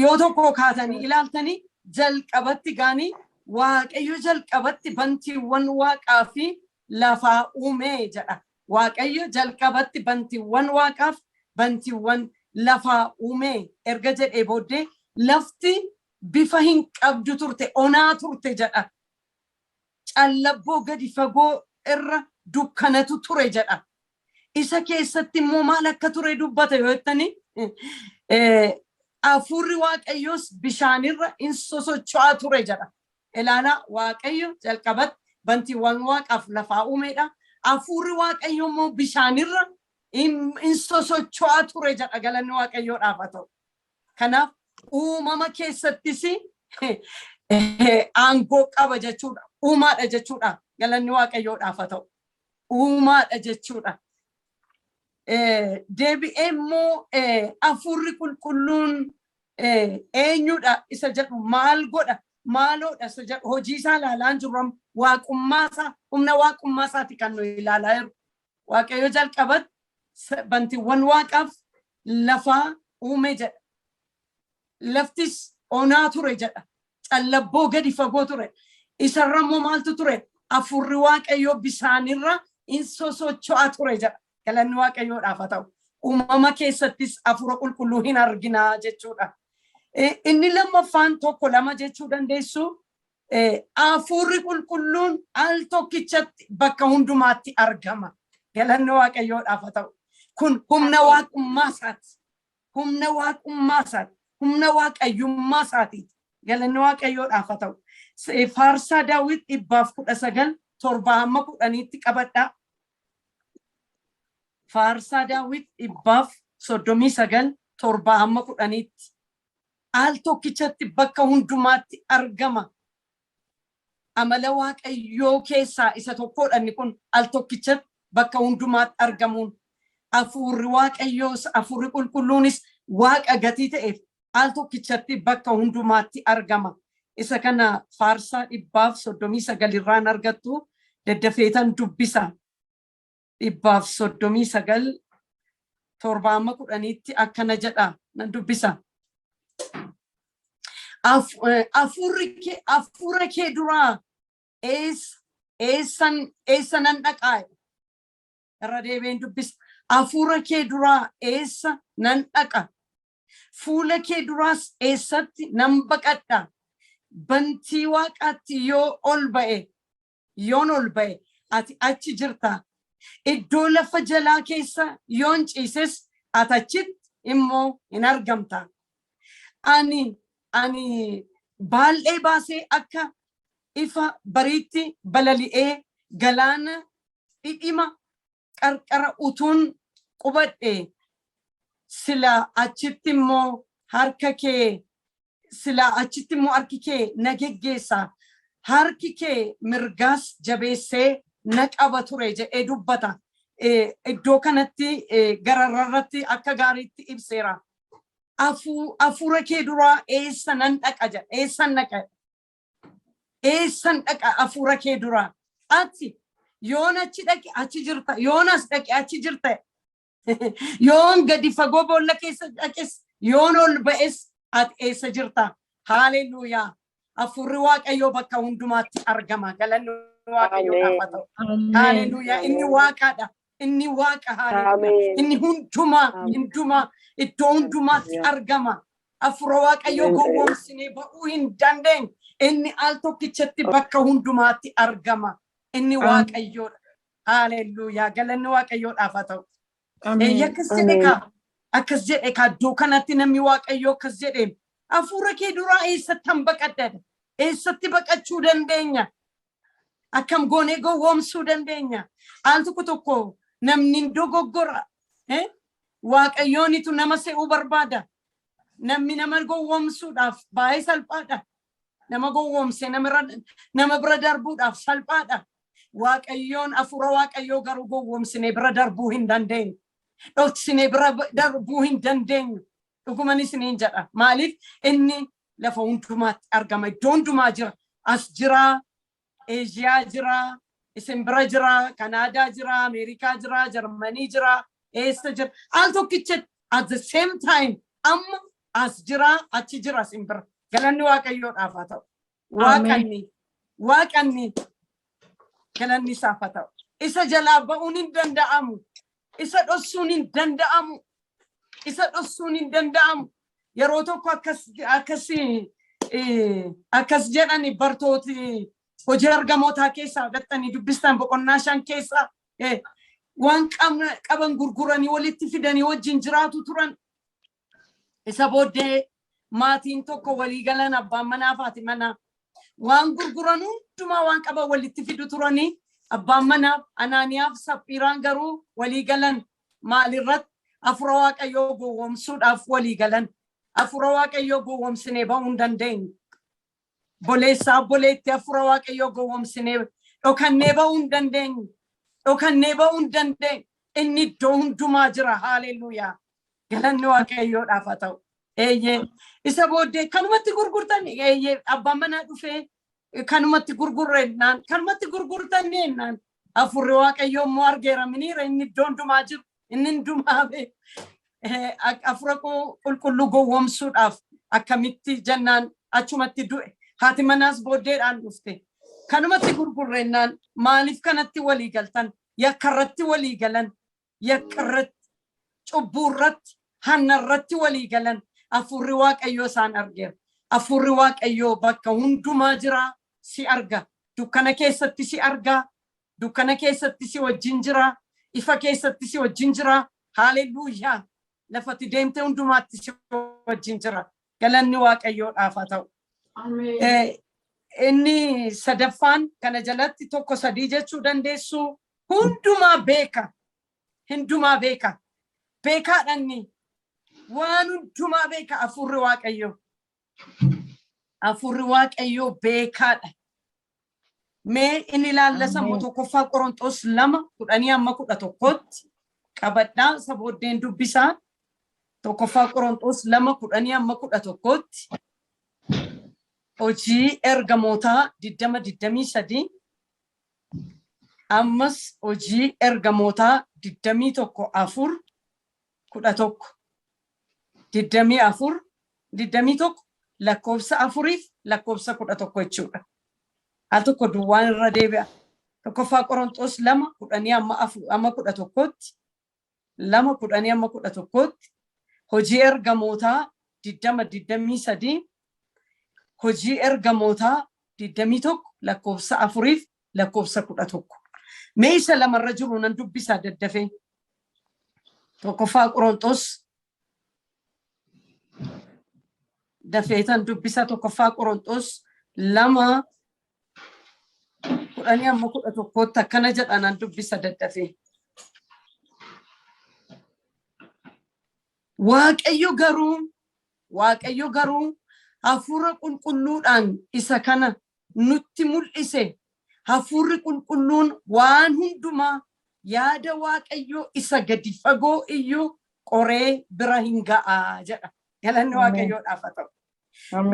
Yoo tokko kaatanii ilaaltanii jalqabatti gaanii Waaqayyo jalqabatti bantiiwwan Waaqaa fi lafaa uume jedha. Waaqayyo jalqabatti bantiiwwan Waaqaaf bantiiwwan lafaa uume erga jedhee booddee lafti bifa hin qabdu turte onaa turte jedha. Callabboo gadi fagoo irra dukkanatu ture jedha. Isa keessatti immoo maal akka ture dubbata yoo jettanii hafuurri Waaqayyoos bishaanirra hin sosocho'aa ture jedha. Ilaala Waaqayyo jalqabatti bantiiwwan Waaqaaf lafaa uumedha. Hafuurri Waaqayyo immoo bishaanirra hin sosocho'aa ture jedha. Galanni Waaqayyoodhaaf haa ta'u. Kanaaf uumama keessattis aangoo qaba jechuudha. Uumaadha jechuudha. Galanni Waaqayyoodhaaf haa ta'u. Uumaadha jechuudha. Deebi'ee immoo hafuurri qulqulluun eenyudha isa jedhu maal godha maaloodha isa jedhu hojii isaa ilaalaan jirru waaqummaasaa humna waaqummaasaati kan nuyi ilaalaa jirru. Waaqayyo jalqabatti bantiiwwan Waaqaaf lafaa uume jedha. Laftis onaa ture jedha. Callabboo gadi fagoo ture. Isarra immoo maaltu ture? Hafuurri Waaqayyo bishaanirra hin sosocho'aa ture jedha. Galanni Waaqayyoodhaaf haa ta'u. Uumama keessattis hafuura qulqulluu hin arginaa jechuudha. Inni lammaffaan tokko lama jechuu dandeessu hafuurri qulqulluun al tokkichatti bakka hundumaatti argama. Galanni Waaqayyoodhaaf haa ta'u. Kun humna waaqummaa isaati. Humna waaqummaa isaati. Humna waaqayyummaa isaati. Galanni Waaqayyoodhaaf haa ta'u. Faarsaa Daawit 119 7-10 qabadhaa. Faarsaa Daawit 139 7-10 al tokkichatti bakka hundumaatti argama. Amala Waaqayyoo keessaa isa tokkodha inni kun al tokkichatti bakka hundumaatti argamuun hafuurri Waaqayyoos hafuurri qulqulluunis Waaqa gatii ta'eef al tokkichatti bakka hundumaatti argama. Isa kana Faarsaa 139 irraan argattu daddafeetan dubbisa. 139 7-10 akkana jedha nan dubbisa. Hafuura kee duraa eessanan dhaqaa? Irra deebiin dubbisa. Hafuura kee duraa eessa nan dhaqa? Fuula kee duraas eessatti nan baqadha? Bantii Waaqaatti yoon ol ba'e ati achi jirta. Iddoo lafa jalaa keessa yoon ciises ati achitti immoo hin argamta. Ani baay'ee baasee akka ifa bariitti balali'ee galaana dhidhima qarqara utuun qubadhe sila achitti immoo harki kee na geggeessa. Harki kee mirgaas jabeessee na qaba ture jedhee dubbata. Iddoo kanatti gararratti akka gaariitti ibseera. Hafuura kee duraa eessa nan dhaqa jedha. Eessan dhaqa hafuura kee duraa? Ati yoon achi dhaqe achi jirta. Yoon as dhaqe achi jirta. Yoon gadi fagoo boolla keessa dhaqes yoon ol ba'es ati eessa jirta? Haalleluuyaa. Hafuurri Waaqayyoo bakka hundumaatti argama. Galanni Waaqayyoodhaaf haa ta'u. Haalleluuyaa. Inni Waaqadha. Inni Waaqa. Haalleluuyaa. Inni hundumaa iddoo hundumaatti argama. Hafuura Waaqayyoo gowwoomsinee ba'uu hin dandeenye. Inni al tokkichatti bakka hundumaatti argama. Inni Waaqayyoodha. Haalleluuyaa. Galanni Waaqayyoodhaaf haa ta'u. Akkas jedhe kaa iddoo kanatti namni Waaqayyoo akkas jedheen. Hafuura kee duraa eessatti baqadha? Eessatti baqachuu dandeenya? Akkam goonee gowwoomsuu dandeenya? Al tokko namni dogoggora. Waaqayyoonitu nama se'uu barbaada. Namni nama gowwoomsuudhaaf baay'ee salphaadha. Nama gowwoomsee nama bira darbuudhaaf salphaadha. Waaqayyoon hafuura Waaqayyoo garuu gowwoomsinee bira darbuu hin dandeenyu. Dhoksinee bira darbuu hin dandeenyu. Dhugumanis isiniin jedha. Maaliif inni lafa hundumaatti argama. Iddoo hundumaa jira. As jira, Eeshiyaa jira, isin bira jira, Kanaadaa jira, Ameerikaa jira, Jarmanii jira, eessa jira. Al tokkichatti at the same time amma as jira, achi jira isin bira. Galanni Waaqayyoodhaaf haa ta'u. Waaqanni galanni isaaf haa ta'u. Isa jalaa ba'uun hin danda'amu. Isa dhoksuun hin danda'amu. Yeroo tokko akkas jedhani bartooti hojii argamootaa keessaa fudhatanii dubbistan boqonnaa 5 keessaa waan qaban gurguranii walitti fidanii wajjin jiraatu turan. Isa booddee maatiin tokko walii galan abbaan manaa fi haati manaa waan gurguran hundumaa waan qaban walitti fidu turanii abbaan manaa Anaaniyaaf Saphiiraan garuu walii galan maalirratti? Hafuura Waaqayyoo gowwoomsuudhaaf walii galan. Hafuura Waaqayyoo gowwoomsinee ba'uu hin dandeenyu. Boleessaa boleetti hafuura Waaqayyoo gowwoomsinee dhokannee ba'uu hin dandeenyu. Inni iddoo hundumaa jira. Haalleluuyaa. Galanni Waaqayyoodhaaf haa ta'u. Isa booddee kanumatti gurgurtan abbaan manaa dhufee kanumatti gurgurrennaan kanumatti gurgurtanneenaan hafuurri Waaqayyoo immoo argeera miniira inni iddoo hundumaa jiru. Inni hundumaa hafuura qulqulluu gowwoomsuudhaaf akkamitti jennaan achumatti du'e. Haati manaas booddeedhaan dhufte. Kanumatti gurgurrennaan maaliif kanatti walii galtan? Yakkarratti walii galan. Yakkarratti, cubbuurratti, hannarratti walii galan. afurri waaqayyoo isaan argeera. Afurri waaqayyoo bakka hundumaa jira si arga. Dukkana keessatti si arga. Dukkana keessatti si wajjin jira. Ifa keessatti si wajjin jira. Hallelujah. Lafati deemte hundumaatti si wajjin jira. Galanni waaqayyoodhaaf haa ta'u. Inni sadaffaan kana jalatti tokko sadii jechuu dandeessu hundumaa beeka. Hundumaa beeka. Beekaadhaan waan hundumaa beeka afurri waaqayyoo. Afurri waaqayyoo beekaadha. Mee inni ilaallasa tokkoffaa Qorontos 2:10-11 qabadhaa sabooddeen dubbisaa. Tokkoffaa Qorontos 2:10-11 hojii ergamootaa 20-23 ammas hojii ergamootaa 21:4 21 lakkoofsa 4 lakkoofsa 11 jechuudha. Al tokko duwwaan irra deebi'a. Tokkoffaa Qorontos 2:10-11 2:10-11 hojii ergamootaa 20-23 hojii ergamootaa 21 lakkoofsa 4 lakkoofsa 11. Mee isa lamarra jiru nan dubbisaa daddafee. Tokkoffaa Qorontos dafeetan dubbisa tokkoffaa Qorontos 2:10-11 akkana jedhanan dubbisa daddafee. Waaqayyo garuu hafuura qulqulluudhaan isa kana nutti mul'ise. Hafuurri qulqulluun waan hundumaa yaada waaqayyo isa gadi fagoo iyyuu qoree bira hin ga'a jedha. Galanni waaqayyoodhaaf haa ta'u.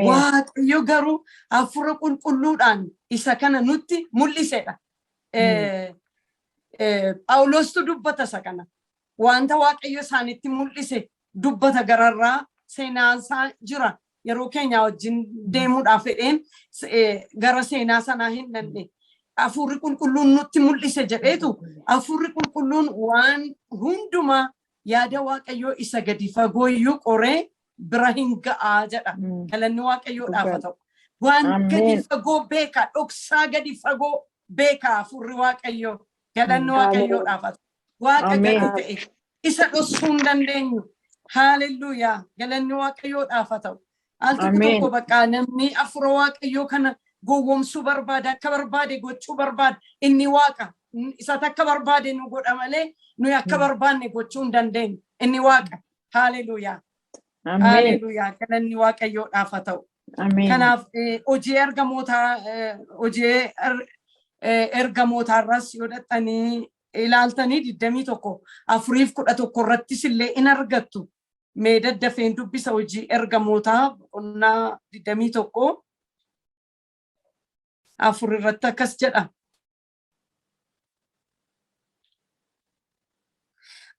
Waaqayyo garuu hafuura qulqulluudhaan isa kana nutti mul'isedha. Phaawulostu dubbata isa kana. Wanta waaqayyo isaanitti mul'ise dubbata gararraa seenaasaa jira. Yeroo keenya wajjin deemuudhaaf fedheen gara seenaa sanaa hin danne. Hafuurri qulqulluun nutti mul'ise jedheetu hafuurri qulqulluun waan hundumaa yaada waaqayyoo isa gadi fagoo iyyuu qoree bira hin ga'a jedha. Galanni waaqayyoodhaaf haa ta'u. Waan gadi fagoo beeka, dhoksaa gadi fagoo beeka hafuurri waaqayyoo. Galanni waaqayyoodhaaf haa ta'u. Waaqa gadi ta'e isa dhoksuu hin dandeenyu. Hallelujah. Galanni waaqayyoodhaaf haa ta'u. Al tokko bakka namni hafuura waaqayyoo kana gowwoomsuu barbaada, akka barbaade gochuu barbaada. Inni waaqa. Isa takka barbaade nu godha malee nuyi akka barbaanne gochuu hin dandeenyu. Inni waaqa. Hallelujah. Hallelujah. Galanni waaqayyoodhaaf haa ta'u. Kanaaf hojii ergamootaarras yoo dhattanii ilaaltanii 21 4:11 irrattis illee in argattu. Mee daddafeen dubbisa hojii ergamootaa boqonnaa 21 4 irratti akkas jedha.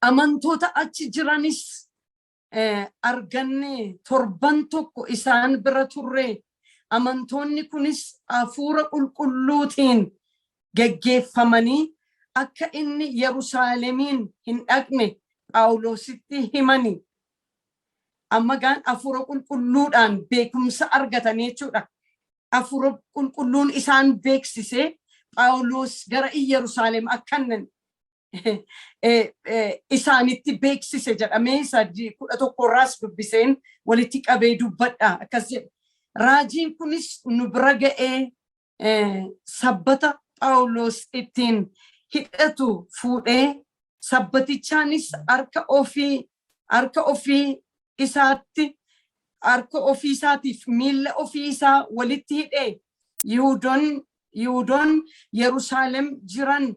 Amantoota achi jiranis arganne torban tokko isaan bira turre. Amantoonni kunis hafuura qulqulluutiin geggeeffamanii akka inni Yerusaalemiin hin dhaqne Phaawulositti himani. Amma gaan hafuura qulqulluudhaan beekumsa argatanii jechuudha. Hafuura qulqulluun isaan beeksise Phaawulos gara Yerusaalem akkannan isaanitti beeksise jedhamee 11 irraas dubbiseen walitti qabee dubbadha. Akkas jedha. Raajiin kunis nu bira ga'ee sabbata Phaawulos ittiin hidhatu fuudhee sabbatichaanis harka ofii isaatiif miilla ofii isaa walitti hidhee Yihuudoon Yerusaalem jiran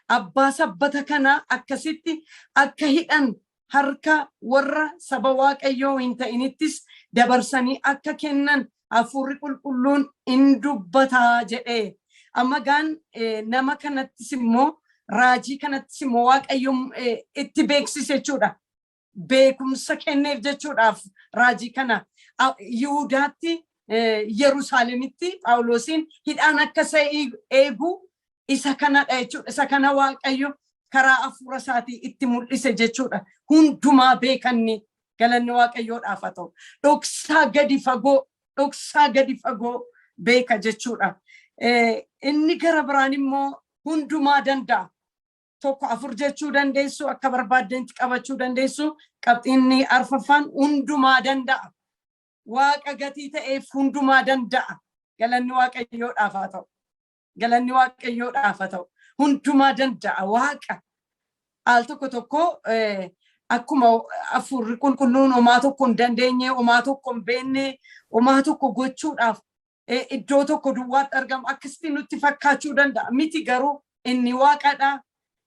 abbaa sabbata kana akkasitti akka hidhan harka warra saba waaqayyoo hin ta'inittis dabarsanii akka kennan hafuurri qulqulluun in dubbataa jedhee. Amma gaan nama kanattis immoo raajii kanattis immoo waaqayyoon itti beeksise jechuudha. Beekumsa kenneef jechuudhaaf raajii kana Yihuudaatti Yerusaalemitti Phaawulosiin hidhaan akka isa eegu isa kanadha jechuudha. Isa kana waaqayyo karaa hafuura isaatii itti mul'ise jechuudha. Hundumaa beekanni galanni Waaqayyoodhaaf haa ta'u. Dhoksaa gadi fagoo beeka jechuudha. Inni gara biraan immoo hundumaa danda'a. Tokko afur jechuu dandeessu, akka barbaaddetti qabachuu dandeessu. Qabxiinni arfaffaan hundumaa danda'a. Waaqa gatii ta'eef hundumaa danda'a. Galanni Waaqayyoodhaaf haa ta'u. Galanni Waaqayyoodhaaf haa ta'u. Hundumaa danda'a Waaqa. Al tokko akkuma afurri qulqulluun homaa tokko hin dandeenye, homaa tokko hin beekne, homaa tokko gochuudhaaf iddoo tokko duwwaatti argamu akkasitti nutti fakkaachuu danda'a. Miti garuu inni Waaqadha,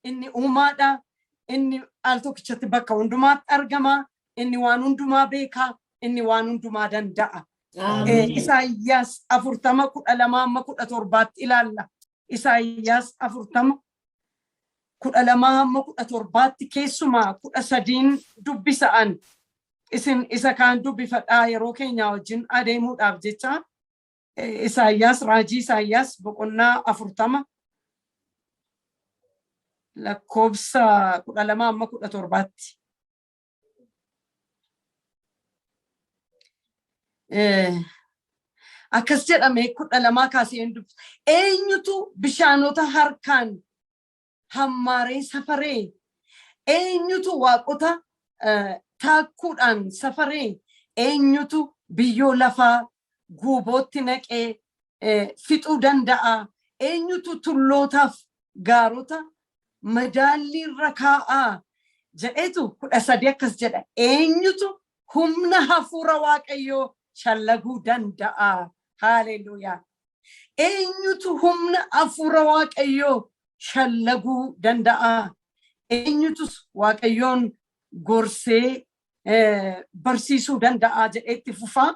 inni uumaadha, inni al tokkichatti bakka hundumaatti argama, inni waan hundumaa beeka, inni waan hundumaa danda'a. Isaayyaas 40:12-17 ilaalla. Isaayyaas 40:12-17 keessumaa 13 dubbisa'an isin isa kaan dubbifadhaa yeroo keenya wajjin adeemuudhaaf jecha. Isaayyaas raajii Isaayyaas boqonnaa 40 lakkoofsa 12-17. Akkas jedhame 12 kaasee hin dubbisu. Eenyutu bishaanota harkaan hammaaree safaree? Eenyutu waaqota taakkuudhaan safaree? Eenyutu biyyoo lafaa guubootti naqee fixuu danda'a? Eenyutu tullootaaf gaarota madaalii irra kaa'aa? Jedheetu 13 akkas jedha. Eenyutu humna hafuura Waaqayyoo shallaguu danda'a? Haleluuyaa. Eenyutu humna hafuura Waaqayyoo shallaguu danda'a? Eenyutus Waaqayyoon gorsee barsiisuu danda'a jedheetti fufaa.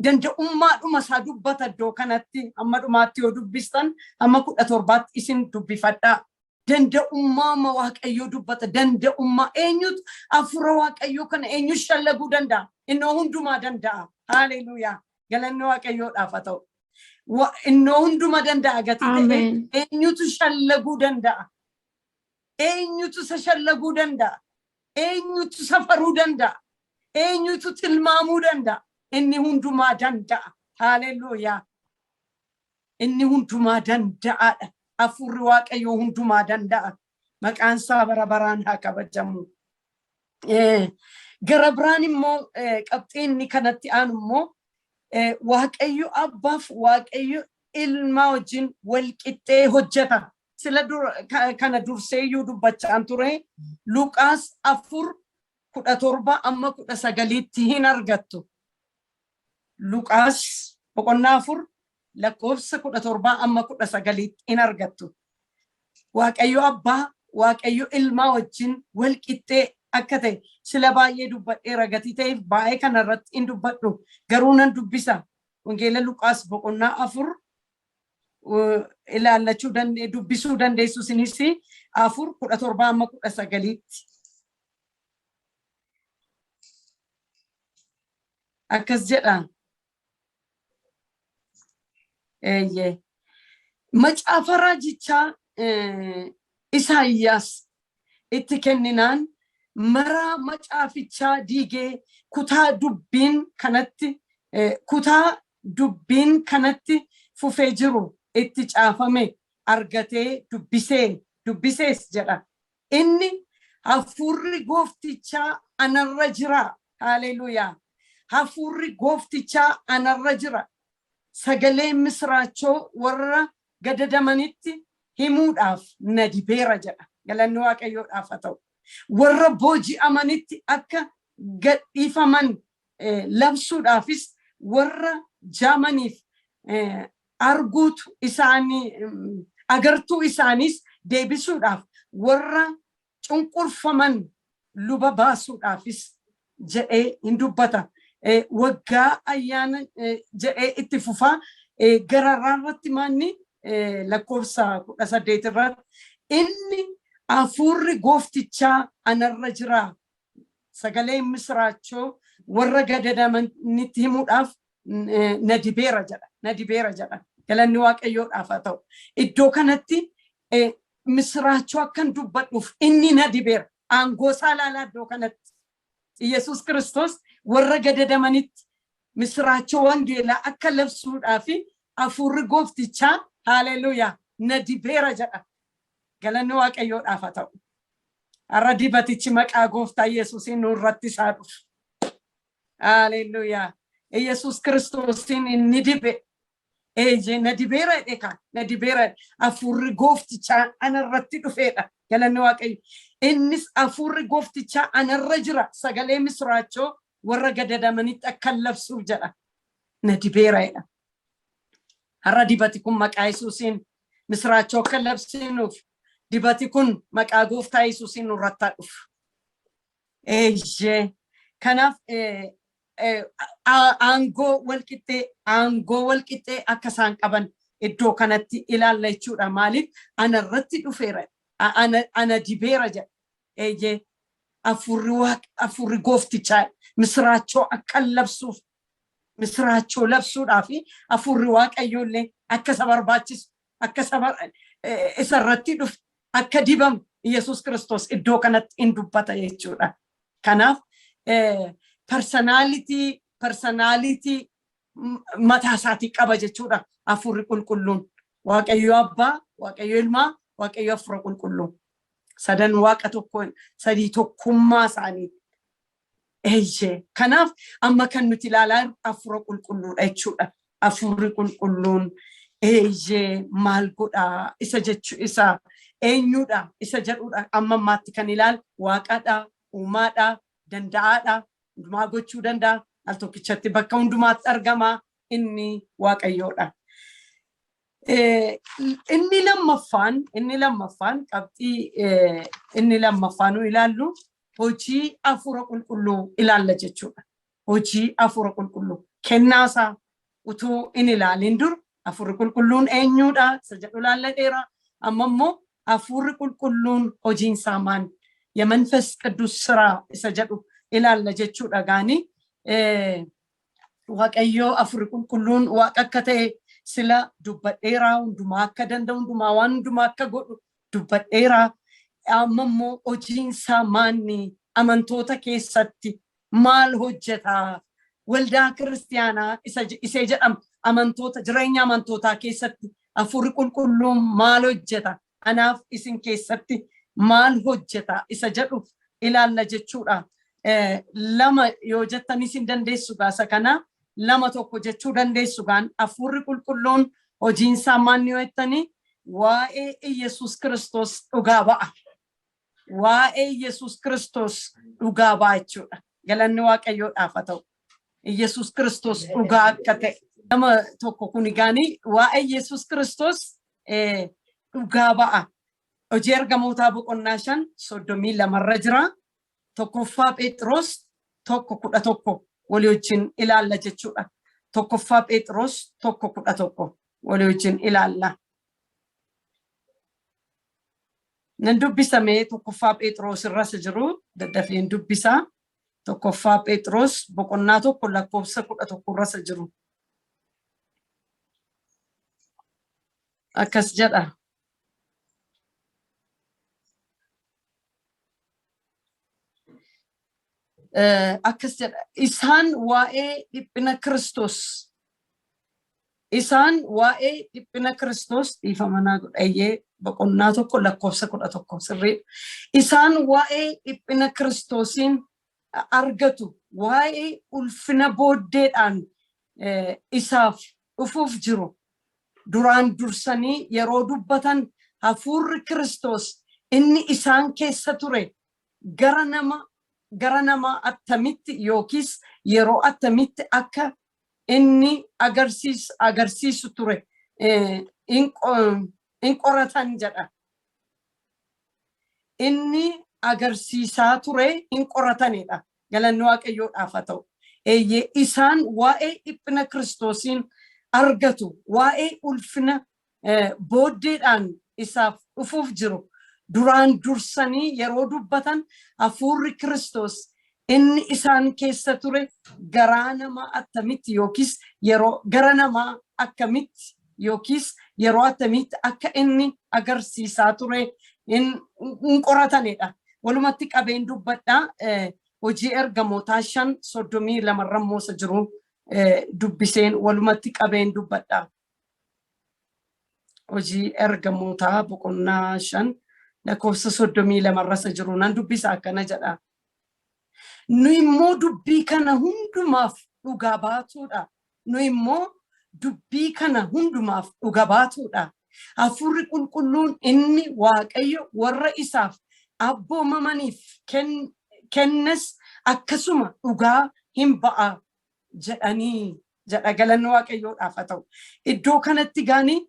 Danda'ummaadhuma isaa dubbata iddoo kanatti amma dhumaatti yoo dubbistan amma 17 isin dubbifadhaa. Danda'ummaa Waaqayyoo dubbata. Danda'ummaa eenyutu hafuura Waaqayyoo kana eenyu shallaguu danda'a? Innoo hundumaa danda'a. Haleluuyaa. Galanni Waaqayyoodhaaf haa ta'u. Innoo hunduma danda'a gatii ta'e eenyutu shallaguu danda'a? Eenyutu isa shallaguu danda'a? Eenyutu safaruu danda'a? Eenyutu tilmaamuu danda'a? Inni hundumaa danda'a. Haleluuyaa. Inni hundumaa danda'aadha. Hafuurri Waaqayyoo hundumaa danda'a. Maqaan isaa bara baraan haa kabajamu. Gara biraan immoo qabxiinni kanatti aanu immoo Waaqayyo abbaaf Waaqayyo ilma wajjin wal qixxee hojjeta. Sila kana durseeyyuu dubbachaan ture. Luqaas 4:17-19 hin argattu. Luqaas boqonnaa 4 lakkoofsa 17-19 hin argattu. Waaqayyo abbaa Waaqayyo ilma wajjin wal qixxee akka ta'e sila baay'ee dubbadheera gatii ta'eef baay'ee kanarratti hin dubbadhu. Garuu nan dubbisa. Wangeela Luqaas boqonnaa 4 ilaallachuu dubbisuu dandeessu sinis 4:17-19. Akkas jedha. Macaafa raajichaa Isaayyaas itti kenninaan maraa macaafichaa diigee kutaa dubbiin kanatti fufee jiru itti caafame argatee dubbisees jedha. Inni hafuurri gooftichaa anarra jira. Haleluuyaa. Hafuurri gooftichaa anarra jira. Sagalee misraachoo warra gadadamanitti himuudhaaf na dibeera jedha. Galanni Waaqayyoodhaaf haa ta'u. Warra booji'amanitti akka gadhiifaman labsuudhaafis warra jaamaniif agartuu isaaniis deebisuudhaaf warra cunqurfaman luba baasuudhaafis jedhee hin dubbata. Waggaa ayyaana jedhee itti fufaa. Gararraarratti maanni lakkoofsa 18 irratti inni hafuurri gooftichaa anarra jira. Sagalee misraachoo warra gadadamanitti himuudhaaf na dibeera jedha. Galanni Waaqayyoodhaaf haa ta'u. Iddoo kanatti misraachoo akkan dubbadhuuf inni na dibeera. Aangoo saalaalaa iddoo kanatti Yesuus Kiristoos warra gadadamanitti misraachoo wangeelaa akka labsuudhaa fi hafuurri gooftichaa haleluuyaa na dibeera jedha. Galanni Waaqayyoodhaaf haa ta'u. Har'a dibatichi maqaa gooftaa Yesuusiin nurratti isaa dhufu. Haleluuyaa. Yesuus Kiristoosiin inni dibe. Na dibeera jedhe na dibeera hafuurri gooftichaa anarratti dhufeedha. Galanni Waaqayyo. Innis hafuurri gooftichaa anarra jira. Sagalee misraachoo warra gadadamanitti akka labsuuf jedha. Na dibeera jedha. Har'a dibati kun maqaa Yesuusiin misraachoo akka labsinuuf dibati kun maqaa gooftaa Yesuusiin nurratti dhufu. Kanaaf aangoo walqixxee akka isaan qaban iddoo kanatti ilaalla jechuudha. Maaliif anarratti dhufeera. Ana dibeera jedha. Hafuurri gooftichaa misraachoo akka labsuuf misraachoo labsuudhaa fi hafuurri Waaqayyoollee akka isa barbaachisu akka isarratti dhufe akka dibamu Yesuus Kiristoos iddoo kanatti in dubbata jechuudha. Kanaaf personality mataa isaatii qaba jechuudha. Hafuurri qulqulluun Waaqayyo Abbaa, Waaqayyo Ilmaa, Waaqayyo Hafuura Qulqulluu. Sadan Waaqa tokkoon sadii tokkummaa isaanii. Kanaaf amma kan nuti ilaalaa Hafuura Qulqulluudha jechuudha. Hafuurri qulqulluun maal godhaa isa jechuu isa eenyuudha isa jedhuudha. Amma ammaatti kan ilaalu Waaqadha, uumaadha, danda'aadha, hundumaa gochuu danda'a. Al tokkichatti bakka hundumaatti argama inni Waaqayyoodha. Inni lammaffaan qabxii inni lammaffaan ilaallu hojii hafuura qulqulluu ilaalla jechuudha. Hojii hafuura qulqulluu kennaasaa utuu in ilaalin dur hafuurri qulqulluun eenyuudha isa jedhu ilaalla dheera. Amma immoo hafuurri qulqulluun hojiinsaa maal የመንፈስ ቅዱስ ስራ isa jedhu ilaalla jechuudha. Gaani Waaqayyo hafuurri qulqulluun waaqa akka ta'e sila dubbadheera. Hundumaa akka danda'u hundumaa waan hundumaa akka godhu dubbadheera. Amma immoo hojiinsaa maanni amantoota keessatti maal hojjetaa waldaa kiristiyaanaa isa jedhamu amantoota jireenya amantootaa keessatti hafuurri qulqulluun maal hojjeta anaaf isin keessatti maal hojjeta isa jedhu ilaalla jechuudha. Lama yoo jettanis hin dandeessu gaasa kana lama tokko jechuu dandeessu gaan hafuurri qulqulluun hojiinsaa maanni yoo jettanii waa'ee Yesuus Kiristoos dhugaa ba'a. Waa'ee Yesuus Kiristoos dhugaa ba'a jechuudha. Galanni Waaqayyoodhaaf haa ta'u. Yesuus Kiristoos dhugaa akka ta'e nama tokko kun gaani waa'ee Yesuus Kiristoos dhugaa ba'a. Hojii ergamootaa boqonnaa 5:32 jira. Tokkoffaa Phexros 1:11 walii wajjin ilaalla jechuudha. Tokkoffaa Phexros 1:11 walii wajjin ilaalla. Nan dubbisame tokkoffaa Phexros irras jiru daddafeen dubbisaa. Tokkoffaa Phexros boqonnaa 1 lakkoofsa 11 irras jiru. Akkas jedha. Akkas jedha. Isaan waa'ee dhiphina Kiristoos dhiifamanaa godhayyee boqonnaa 1 lakkoofsa 11 sirrii. Isaan waa'ee dhiphina Kiristoosiin argatu waa'ee ulfina booddeedhaan isaaf dhufuuf jiru duraan dursanii yeroo dubbatan hafuurri Kiristoos inni isaan keessa ture gara nama attamitti yookiis yeroo attamitti akka inni agarsiisu ture in qoratan jedha. Inni agarsiisaa ture in qoratanidha. Galanni Waaqayyoodhaaf haa ta'u. Isaan waa'ee dhiphina Kiristoosiin argatu waa'ee ulfina booddeedhaan isaaf dhufuuf jiru duraan dursanii yeroo dubbatan hafuurri Kiristoos inni isaan keessa ture garaa nama attamitti yookiis yeroo gara namaa akkamitti yookiis yeroo attamitti akka inni agarsiisaa ture in qoratanidha. Walumatti qabeen dubbadhaa hojii ergamootaa 5:32 irra jiru dubbiseen walumatti qabeen dubbadhaa. Hojii ergamootaa boqonnaa 5 lakkoofsa 32 irra jiru nan dubbisa akkana jedha. Nu immoo dubbii kana hundumaaf dhugaa baatuudha. Nu immoo dubbii kana hundumaaf dhugaa baatuudha. Hafuurri qulqulluun inni Waaqayyo warra isaaf abboomamaniif kennes akkasuma dhugaa hin ba'a jedhanii jedha. Galanni Waaqayyoodhaaf haa ta'u. Iddoo kanatti gaanii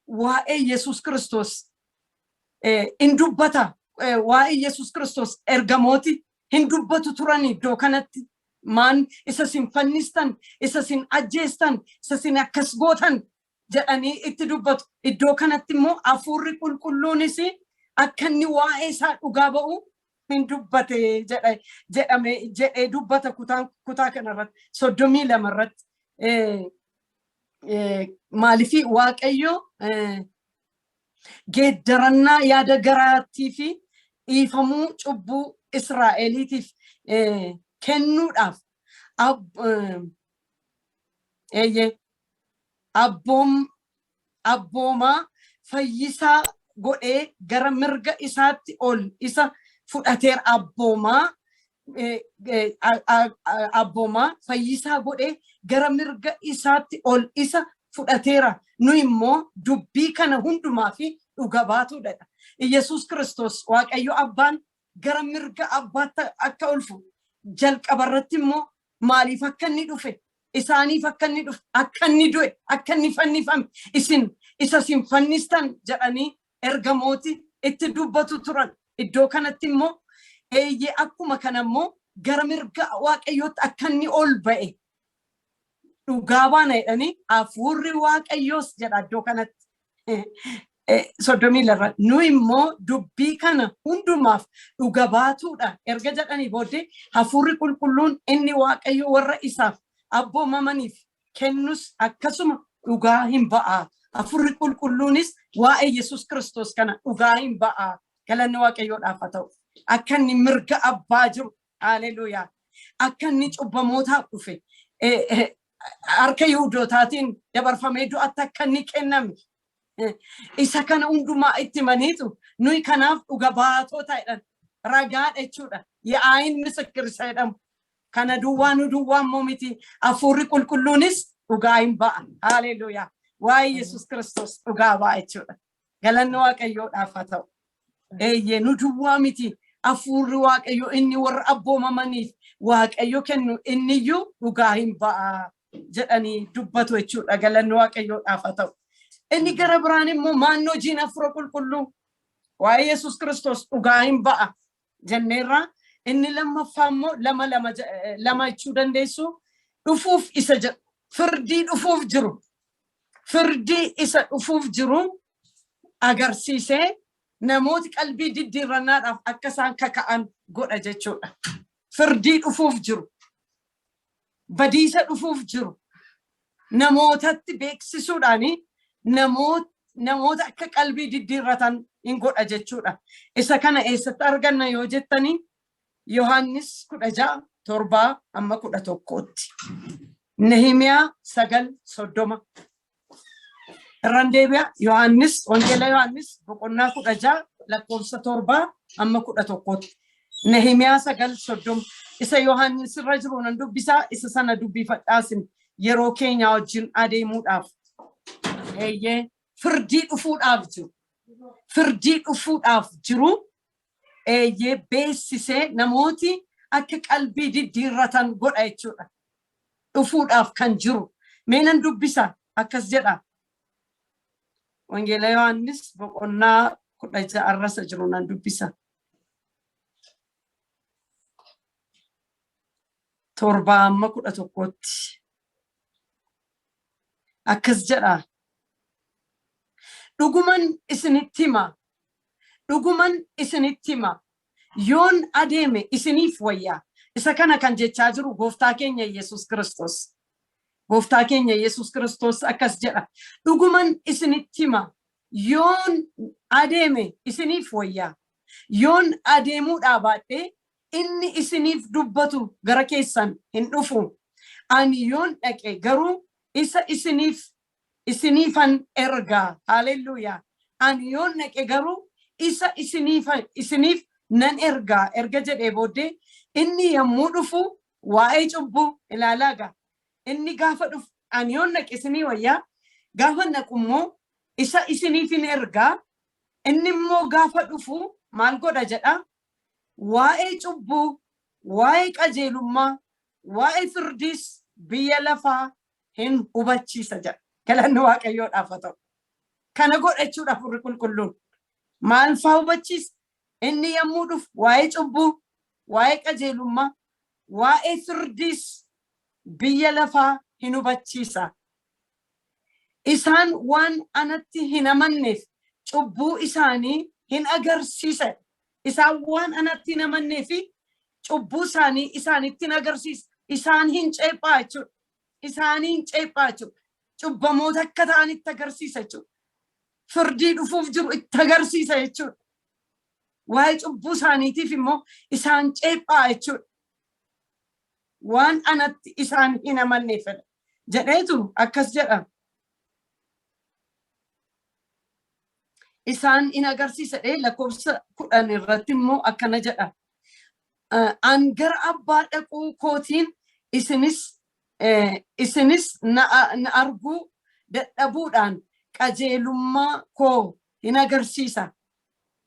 waa'ee Yesuus Kiristoos in dubbata. Waa'ee Yesuus Kiristoos ergamooti hin dubbatu turan iddoo kanatti. Maan isa sin fannistan, isa sin ajjeestan, isa sin akkas gootan jedhanii itti dubbatu. Iddoo kanatti immoo hafuurri qulqulluunis akka inni waa'ee isaa dhugaa ba'u hin dubbate jedhee dubbata kutaa kanarratti 32 irratti. Maaliifii Waaqayyo geeddarannaa yaada garaatii fi dhiifamuu cubbuu Israa'eliitiif kennuudhaaf abboomaa fayyisaa godhee gara mirga isaatti ol isa fudhateera. Abboomaa fayyisaa godhee gara mirga isaatti ol isa fudhateera. Nu immoo dubbii kana hundumaa fi dhugaa baatuudha. Yesuus Kiristoos Waaqayyo Abbaan gara mirga Abbaatti akka ol fuudhu jalqabarratti immoo maaliif akka inni dhufe, isaaniif akka inni dhufe, akka inni du'e, akka inni fannifame, isin isa sin fannistan jedhanii ergamooti itti dubbatu turan. Iddoo kanatti immoo akkuma kana immoo gara mirga Waaqayyootti akka inni ol ba'e dhugaa baana jedhanii hafuurri Waaqayyoos jedha iddoo kanatti. 32 nu immoo dubbii kana hundumaaf dhugaa baatuudha erga jedhanii booddee hafuurri qulqulluun inni Waaqayyo warra isaaf abboomamaniif kennus akkasuma dhugaa hin ba'a. Hafuurri qulqulluunis waa'ee Yesuus Kiristoos kana dhugaa hin ba'a. Galanni Waaqayyoodhaaf haa ta'u. Akka inni mirga Abbaa jiru. Haleluuyaa. Akka inni cubbamootaaf dhufe harka Yihudootaatiin dabarfamee du'atti akka inni kenname. Isa kana hundumaa itti maniitu nuyi kanaaf dhugaa baatota jedhan ragaadha jechuudha. Yaa'iin misikirsa jedhamu. Kana duwwaa nu duwwaa immoo miti. Hafuurri qulqulluunis dhugaa hin ba'a. Haleluuyaa. Waa'ee Yesuus Kiristoos dhugaa ba'a jechuudha. Galanni Waaqayyoodhaaf haa ta'u. Nu duwwaa miti. Hafuurri Waaqayyo inni warra abboomamaniif Waaqayyo kennu inniyyuu dhugaa hin ba'a jedhanii dubbatu jechuudha. Galanni Waaqayyoodhaaf haa ta'u. Inni gara biraan immoo maannoo jiin hafuura qulqulluu waa'ee Yesuus Kiristoos dhugaa hin ba'a jenneerra. Inni lammaffaa immoo lama jechuu dandeessu dhufuuf isa jedhu firdii dhufuuf jiru. Firdii isa dhufuuf jiru agarsiisee namooti qalbii diddiirrannaadhaaf akka isaan kaka'an godha jechuudha. Firdii dhufuuf jiru. Badiisa dhufuuf jiru. Namootatti beeksisuudhaanii namoota akka qalbii diddiirratan hin godha jechuudha. Isa kana eessatti arganna yoo jettanii Yohaannis 16:7-11. Nehemiyaa 9:30. Irraan deebi'a Yohaannis wangeela Yohaannis boqonnaa 16:7-11. Nehemiyaa 9:30. Isa Yohaannis irra jiru nan dubbisaa isa sana dubbifadhaasin yeroo keenya wajjin adeemuudhaaf. Firdii dhufuudhaaf jiru. Firdii dhufuudhaaf jiru beessisee namooti akka qalbii diddiirratan godha jechuudha. Dhufuudhaaf kan jiru. Meenan dubbisa akkas jedha. Wangeela Yohaannis boqonnaa 16 jiru nan dubbisa. 7-11. Akkas jedha. Dhuguman isinitti hima. Yoon adeeme isiniif wayyaa. Isa kana kan jechaa jiru gooftaa keenya Yesuus Kiristoos. Gooftaa keenya Yesuus Kiristoos akkas jedha. Dhuguman isinitti hima. Yoon adeeme isiniif wayyaa. Yoon adeemuudhaa baadhee inni isiniif dubbatu gara keessan hin dhufu. Ani yoon dhaqe garuu isa isiniifan ergaa. Haleluuyaa. Ani yoon dhaqe garuu isa isiniif nan ergaa. Erga jedhee booddee inni yommuu dhufu waa'ee cubbuu ilaalaagaa. Inni gaafa dhufu ani yoon dhaqe isinii wayyaa. Gaafa dhaqummoo isa isiniifin ergaa. Inni immoo gaafa dhufu maal godha jedha? Waa'ee cubbuu, waa'ee qajeelummaa, waa'ee firdiis biyya lafaa hin hubachiisa jedha. Galanni Waaqayyoodhaaf haa ta'u. Kana godhachuudhaaf Hafuurri Qulqulluun maal faa hubachiisa? Inni yommuu dhufu waa'ee cubbuu, waa'ee qajeelummaa, waa'ee firdiis biyya lafaa hin hubachiisa. Isaan waan anatti hin amanneef cubbuu isaanii hin agarsiisa. Isaan waan anatti hin amanneef cubbuu isaanii isaanitti hin agarsiisa. Isaan hin ceephaa jechuudha. Isaanii hin ceephaa jechuudha. Cubbamoota akka ta'an itti agarsiisa jechuudha. Firdii dhufuuf jiru itti agarsiisa jechuudha. Waa'ee cubbuu isaaniitiif immoo isaan ceephaa jechuudha. Waan anatti isaan hin amanneefidha. Jedheetu akkas jedha. Isaan in agarsiisa lakkoofsa 10 irratti immoo akkana jedha. An gara abbaa dhaquu kootiin isinis na arguu dadhabuudhaan qajeelummaa koo hin agarsiisa.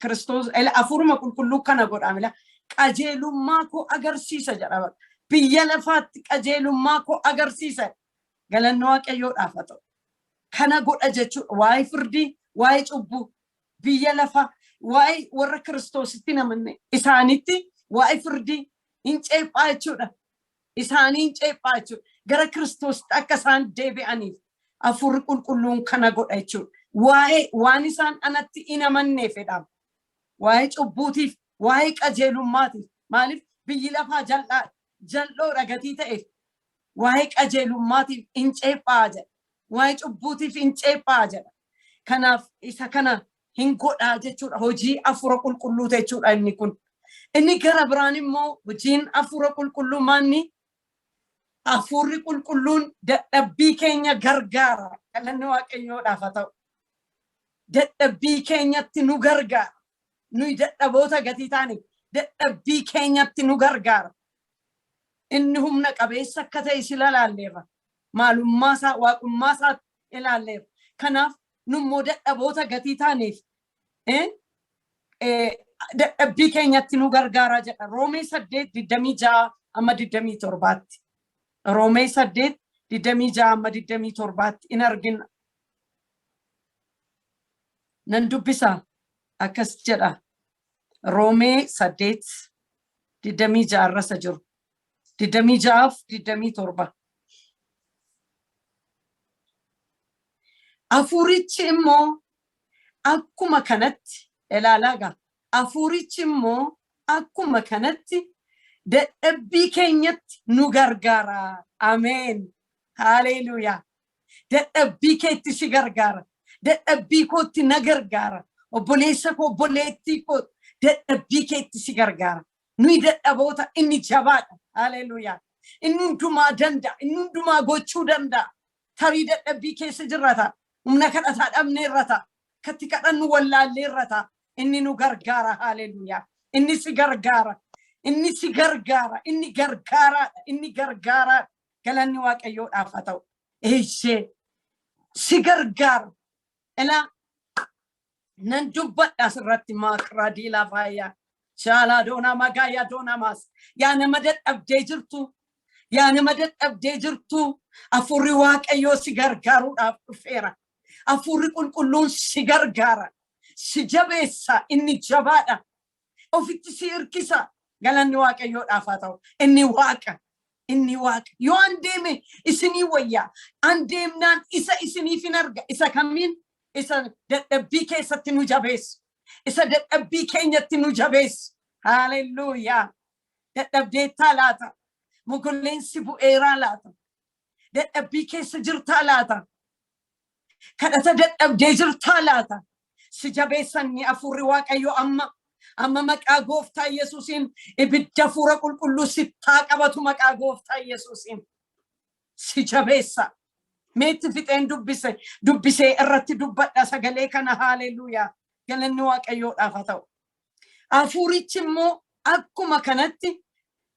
Kiristoos Hafuuruma Qulqulluu kana godha. Qajeelummaa koo agarsiisa jedha. Biyya lafaatti qajeelummaa koo agarsiisa. Galanni Waaqayyoodhaaf haa ta'u. Kana godha jechuudha. Waa'ee firdii, waa'ee cubbuu. Biyya lafa waa'ee warra Kiristoositti namanne isaanitti waa'ee firdii hin ceephaa jechuudha. Isaanii hin ceephaa jechuudha. Gara Kiristoositti akka isaan deebi'aniif Hafuurri Qulqulluun kana godha jechuudha. Waa'ee waan isaan anatti hin amanneefidha. Waa'ee cubbuutiif, waa'ee qajeelummaatiif. Maaliif biyyi lafaa jal'oodha gatii ta'eef. Waa'ee qajeelummaatiif hin ceephaa jedha. Waa'ee cubbuutiif hin ceephaa jedha. Kanaaf isa kana hin godhaa jechuudha. Hojii Hafuura Qulqulluu jechuudha inni kun. Inni gara biraan immoo hojiin Hafuura Qulqulluu maanni? Hafuurri Qulqulluun dadhabbii keenya gargaara. Galanni Waaqayyoodhaaf haa ta'u. Dadhabbii keenyatti nu gargaara. Nuyi dadhaboota gatii taane dadhabbii keenyatti nu gargaara. Inni humna qabeessa akka ta'e si ilaalleerra. Maalummaa isaa, waaqummaa isaa ilaalleerra. Kanaaf nummoo dadhaboota gatii taaneef dadhabbii keenyatti nu gargaara jedha. Roomee 8:26 amma 27. Roomee 8:26 amma 27 in argina. Nan dubbisa akkas jedha. Roomee 8:26 irra jiru. 26-27. Hafuurichi immoo akkuma kanatti ilaalaagaa. Hafuurichi immoo akkuma kanatti dadhabbii keenyatti nu gargaara. Ameen. Haleluuyaa. Dadhabbii keetti si gargaara. Dadhabbii kootti na gargaara. Obboleessa koo, obboleettii koo dadhabbii keetti si gargaara. Nuyi dadhaboota inni jabaadha. Haleluuyaa. Inni hundumaa danda'a. Inni hundumaa gochuu danda'a. Tarii dadhabbii keessa jirrata. Humna kadhataa dhabnee irrata. Katti kadhannu wallaallee irrata. Inni nu gargaara. Haleluuyaa. Inni si gargaara. Inni si gargaara. Inni gargaaraadha. Inni gargaaraadha. Galanni Waaqayyoodhaaf haa ta'u. Eeyyee si gargaara. Ilaa nan dubbadha asirratti maaqraa diilaa faayyaa. Shala doona magaya doona mas. Yaa nama dadhabdee jirtu. Yaa nama dadhabdee jirtu. Hafuurri Waaqayyoo si gargaaruudhaaf dhufeera. Hafuurri Qulqulluun si gargaara. Si jabeessa. Inni jabaadha. Ofitti si hirkisa. Galanni Waaqayyoodhaaf haa ta'u. Inni Waaqa. Inni Waaqa. Yoo an deeme isinii wayyaa. An deemnaan isa isiniif hin arga. Isa kamiin? Isa dadhabbii keessatti nu jabeessu. Isa dadhabbii keenyatti nu jabeessu. Haleluuyaa. Dadhabdeettaa laata. Mogolleensi bu'eeraa laata. dadhabbii keessa jirtaa laata? Kadhata dadhabdee jirtaa laata? Si jabeessanni hafuurri Waaqayyoo amma maqaa Gooftaa Yesuusiin ibidda hafuura qulqulluu sittaa qabatu maqaa Gooftaa Yesuusiin. Si jabeessa. Meetti fixeen dubbisee irratti dubbadha sagalee kana. Haalleluuyaa. Galanni Waaqayyoodhaaf haa ta'u. Hafuurichi immoo akkuma kanatti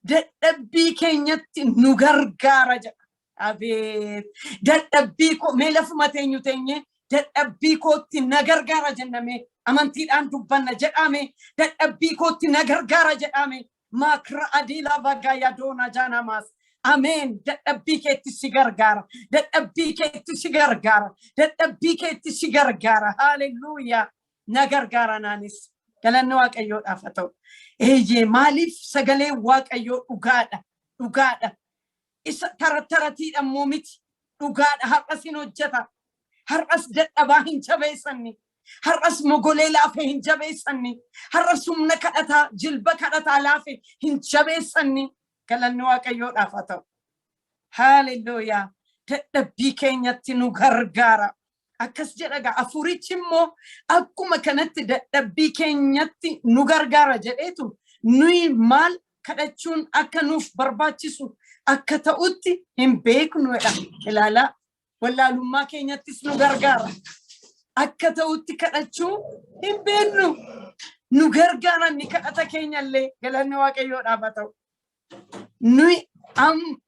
dadhabbii keenyatti nu gargaara jedha. Abeet. Dadhabbii koo mee lafuma teenye dadhabbii kootti na gargaara jenname amantiidhaan dubbanna jedhame. Dadhabbii kootti na gargaara jedhame. Makra adila bagaya doona janamas. Amen. Dadhabbii keetti si gargaara. Dadhabbii keetti si gargaara. Dadhabbii keetti si gargaara. Haalleluuyaa. Na gargaara naanis. Galanni Waaqayyoodhaaf haa ta'u. Eeyyee maaliif sagalee Waaqayyoo dhugaadha. Isa taratiidhaan moo miti dhugaadha. Har'as hin hojjeta. Har'as dadhabaa hin jabeessanni. Har'as mogolee laafee hin jabeessanni. Har'as humna kadhataa jilba kadhataa laafee hin jabeessanni. Galanni Waaqayyoodhaaf haa ta'u. Haalleluuyaa. Dadhabbii keenyatti nu gargaara. Akkas jedha hafuurichi immoo akkuma kanatti dadhabbii keenyatti nu gargaara jedheetu nuyi maal kadhachuun akka nuuf barbaachisu akka ta'utti hin beeknudha. Ilaalaa wallaalummaa keenyattis nu gargaara. Akka ta'utti kadhachuu hin beeknu. Nu gargaara ni kadhata keenyallee. Galanni Waaqayyoodhaaf haa ta'u.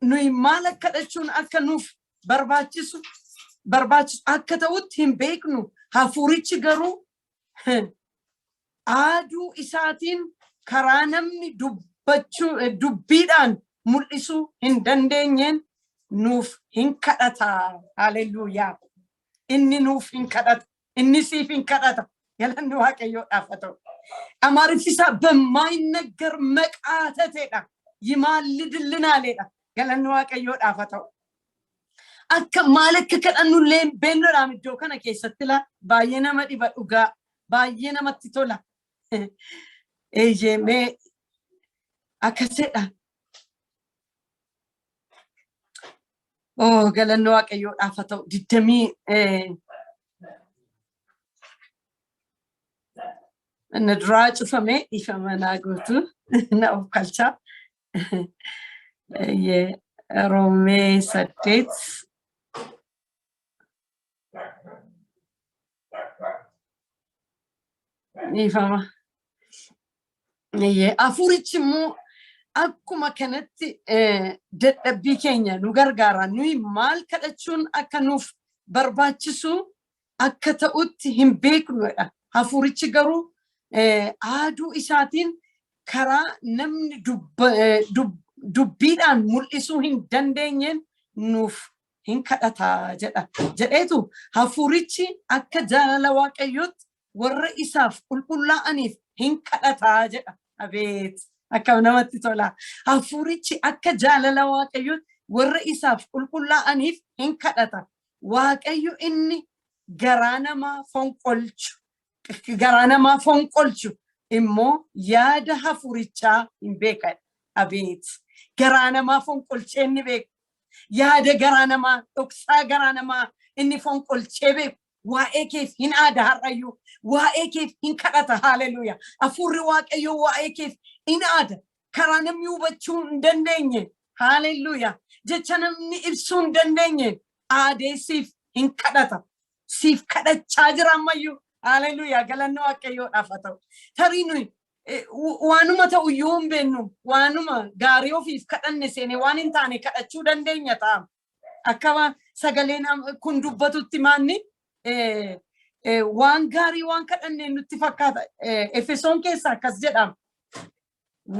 Nuyi maal kadhachuun akka nuuf barbaachisu akka ta'utti hin beeknu. Hafuurichi garuu aaduu isaatiin karaa namni dubbiidhaan mul'isuu hin dandeenyeen nuuf hin kadhata. Haalleluuyaa. Inni nuuf hin kadhata. Inni siif hin kadhata. Galanni Waaqayyoodhaaf haa ta'u. አማርፊሳ በማይነገር መቃተቴዳ ይማልድልናሌዳ ገለኑ ዋቀዮ ዳፈተው akka malakka kadhannu leen beennoodhaan iddoo kana keessatti la baay'ee nama dhiba dhugaa baay'ee namatti tola eejemee akkasidha galanni Waaqayyoodhaaf haa ta'u diddamii na duraa cufamee ifama naa gootu na of kalchaa Roomee 8 ifama afurichi immoo akkuma kanatti dadhabbii keenya nu gargaara nuyi maal kadhachuun akka nuuf barbaachisu akka ta'utti hin beeknudha. Afurichi garuu aaduu isaatiin karaa namni dubbiidhaan mul'isuu hin dandeenyeen nuuf hin kadhataa jedheetu afurichi akka jaalala Waaqayyootti warra isaaf qulqullaa'aniif hin kadhataa jedha. Abeet akka namatti tola. Afurichi akka jaalala Waaqayyootti warra isaaf qulqullaa'aniif hin kadhata. Waaqayyo inni garaa namaa fonqolchu immoo yaada afurichaa hin beekan. Abeet garaa namaa fonqolchee inni beeku. Yaada garaa namaa dhoksaa garaa namaa inni fonqolchee beeku. Waa'ee keef hin aada har'ayyuu waa'ee keef hin kadhata. Haalleluuyaa. Afurri Waaqayyo waa'ee keef hin aada karaa namni hubachuu hin dandeenye. Haalleluuyaa. Jecha namni ibsuu hin dandeenye aadee siif hin kadhata. Siif kadhachaa jira ammayyuu. Haalleluuyaa. Galanni Waaqayyoodhaaf haa ta'u. Tarii nuyi waanuma ta'u iyyuu hin beeknu waanuma gaarii ofiif kadhanne seene waan hin taane kadhachuu dandeenya ta'a. Akkama sagaleen kun dubbatutti maanni waan gaarii waan kadhanne nutti fakkaata. Efesoon keessa akkas jedhama.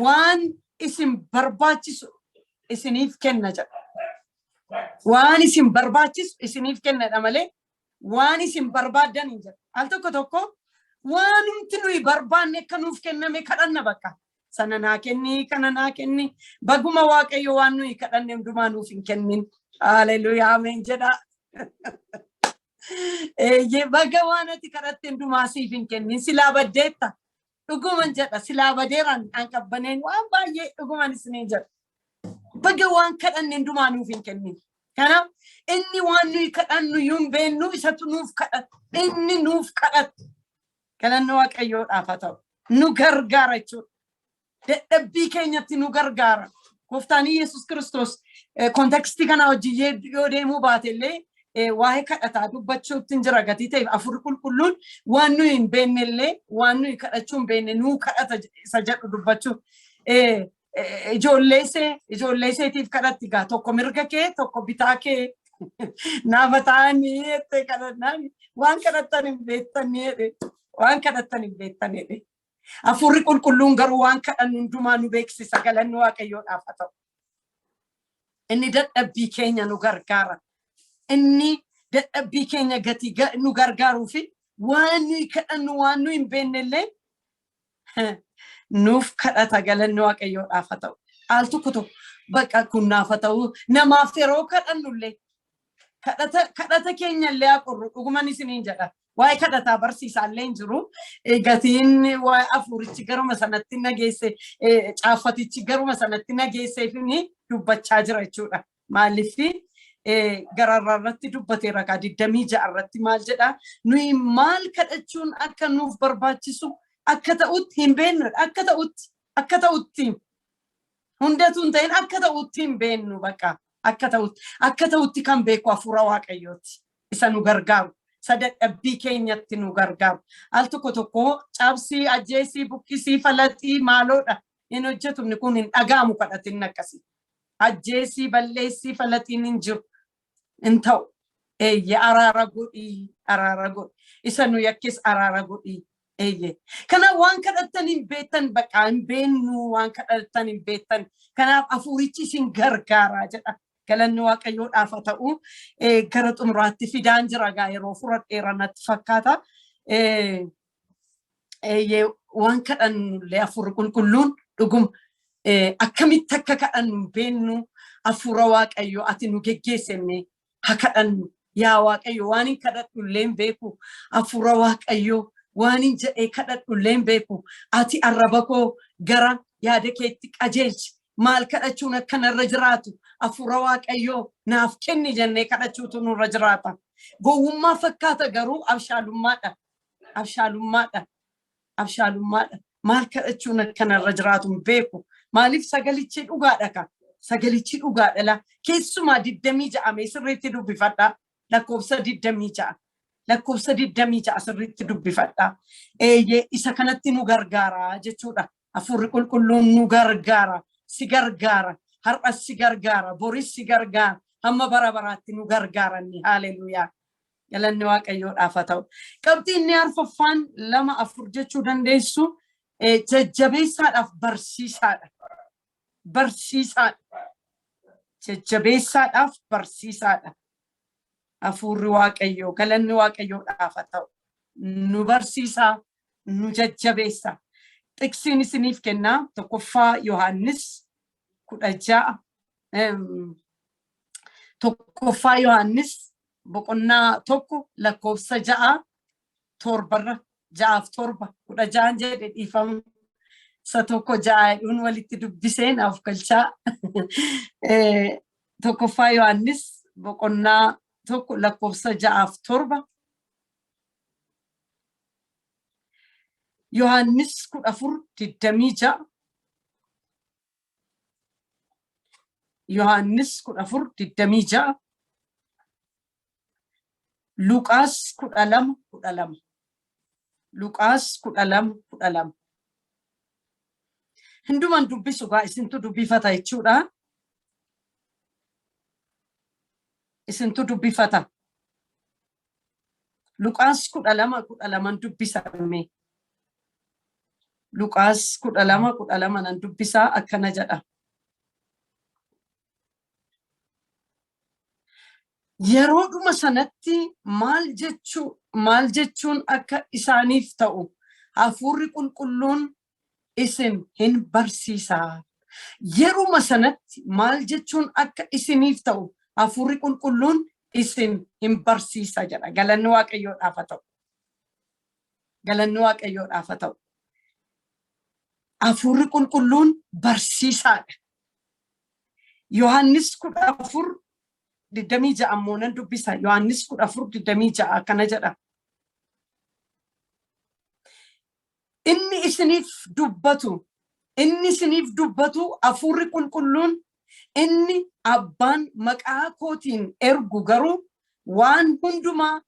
Waan isin barbaachisu isiniif kenna jedha. Waan isin barbaachisu isiniif kennadha malee waan isin barbaadan hin jedha. Al tokko waan numti nuyi barbaanne akka nuuf kenname kadhanna bakka. Sana naa kenni kana naa kenni baguma Waaqayyo waan nuyi kadhanne hundumaa nuuf hin kennin. Haalleluuyaa ameen jedha. Baga waan ati kadhatte hundumaa siif hin kennin silaa baddeetta. Dhuguman jedha silaa badeeran an qabbaneen waan baay'ee dhuguman isiniin jedha. Baga waan kadhanne hundumaa nuuf hin kennin. Kana inni waan nuyi kadhannu yuun beennu isatu nuuf kadhat. Inni nuuf kadhat. Galanni Waaqayyoodhaaf haa ta'u. Nu gargaara jechuudha. Dadhabbii keenyatti nu gargaara. Gooftaan Yesuus Kiristoos kontekstii kana hojii yoo deemuu baate illee waa'ee kadhataa dubbachuutti jira gatii ta'e Hafuurri Qulqulluun waan nuyi hin beekne illee waan nuyi kadhachuu hin beekne nuu kadhata isa jedhu dubbachuu. Ijoollee iseetiif kadhatti gaa tokko mirga kee tokko bitaa kee naafa ta'anii jettee kadhannaan waan kadhattan hin beektanii waan kadhattan hin beektanii. Hafuurri Qulqulluun garuu waan kadhannu hundumaa nu beeksisa. Galanni Waaqayyoodhaaf haa ta'u. Inni dadhabbii keenya nu gargaara. Inni dadhabbii keenya gatii nu gargaaruu fi waan nuyi kadhannu waan nuyi hin beekne illee nuuf kadhata. Galanni Waaqayyoodhaaf haa ta'u. Al tokko tokko bakka kun naaf haa ta'u namaaf yeroo kadhannu illee kadhata keenya illee haa qorru dhugumaan isiniin jedha. Waa'ee kadhataa barsiisaa illee hin jiru. Gatiin waa'ee hafuurichi garuma sanatti nageesse caaffatichi garuma sanatti nageesseef ni dubbachaa jira jechuudha. Maaliif gararraa irratti dubbateera kaa 26 irratti maal jedha nuyi maal kadhachuun akka nuuf barbaachisu akka ta'utti hin beeknu akka ta'utti hundatu hin ta'in akka ta'utti hin beeknu bakka akka ta'utti kan beeku Hafuura Waaqayyooti isa nu gargaaru. Dadhabbii keenyatti nu gargaaru. Al tokko tokko cabsii, ajjeesii, buqqisii, falaxii maaloodha. Hin hojjetumni kun hin dhaga'amu kadhatiin akkasii. Ajjeesii, balleessii, falaxiin hin jiru. Hin ta'u. Eeyyee araara godhii. Isa nu yakkis araara godhii. Eeyyee. Kanaaf waan kadhattan hin beektan bakka hin beennu waan kadhattan hin beektan. Kanaaf hafuurichi isin gargaaraa jedha. Galanni Waaqayyoodhaaf haa ta'u. Gara xumuraatti fidaan jira gaa yeroo fudhadheera natti fakkaata. Waan kadhannullee Hafuurri Qulqulluun dhuguma akkamitti akka kadhannu beennu Hafuura Waaqayyoo ati nu geggeessine haa kadhannu. Yaa Waaqayyo waan hin kadhadhullee hin beeku. Hafuura Waaqayyoo waan hin jedhee kadhadhullee hin beeku. Ati arraba koo gara yaada keetti qajeelchi. Maal kadhachuun akkanarra jiraatu Hafuura Waaqayyoo naaf kenni jennee kadhachuutu nurra jiraata. Gowwummaa fakkaata garuu abshaalummaadha. Maal kadhachuun akkanarra jiraatu hin beeku. Maaliif sagalichi dhugaadha ka? Sagalichi dhugaadha. Keessumaa 26 sirriitti dubbifadha. Lakkoofsa 26. Lakkoofsa 26 sirriitti dubbifadha. Isa kanatti nu gargaara jechuudha. Hafuurri Qulqulluun nu gargaara. Si gargaara. Har'as si gargaara. Boris si gargaara. Hamma bara baraatti nu gargaaranni. Haaleluyyaa. Galanni Waaqayyoodhaaf haa ta'u. Qabxiin inni arfaffaan 2-4 jechuu dandeessu jajjabeessaadhaaf barsiisaadha. Jajjabeessaadhaaf barsiisaadha. Hafuurri Waaqayyoo galanni Waaqayyoodhaaf haa ta'u. Nu barsiisaa, nu jajjabeessa. Xiqsiin isiniif kennaa tokkoffaa Yohaannis 16. Tokkoffaa Yohaannis boqonnaa 1 lakkoofsa 6 7 16 jedhe dhiifamu. Isa tokko 6 walitti dubbiseen af galchaa. Tokkoffaa Yohaannis boqonnaa 1 lakkoofsa 6-7. Yohaannis 14:26. Yohaannis 14:26. Luqaas 12:12. Luqaas 12:12. Hundumaan dubbisu gaa isintu dubbifata jechuudha. Isintu dubbifata. Luqaas 12:12 dubbisame. Luqaas 12:12 nan dubbisaa akkana jedha. Yeroo dhuma sanatti maal jechuun akka isaaniif ta'u Hafuurri Qulqulluun isin hin barsiisaa. Yeruma sanatti maal jechuun akka isiniif ta'u Hafuurri Qulqulluun isin hin barsiisa jedha. Galanni Waaqayyoodhaaf haa ta'u. Galanni Waaqayyoodhaaf haa ta'u. Hafuurri Qulqulluun barsiisaadha. Yohaannis 14 didamii ammoo nan dubbisa. Yohaannis 14:26 akkana jedha. Inni isiniif dubbatu hafuurri qulqulluun inni abbaan maqaa kootiin ergu garuu waan hundumaa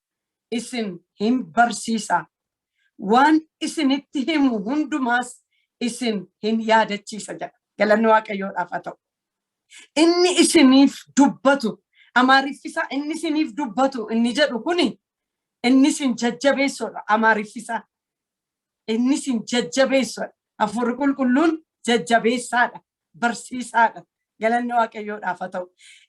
isin hin barsiisa. Waan isinitti himu hundumaas isin hin yaadachiisa jedha. Galanni Waaqayyoodhaaf haa ta'u. Inni isiniif dubbatu Amaariffisa inni isiniif dubbatu inni jedhu kuni inni isin jajjabeessuudha. Amaariffisa inni isin jajjabeessuudha. Hafuurri qulqulluun jajjabeessaadha, barsiisaadha. Galanni Waaqayyoodhaaf haa ta'u.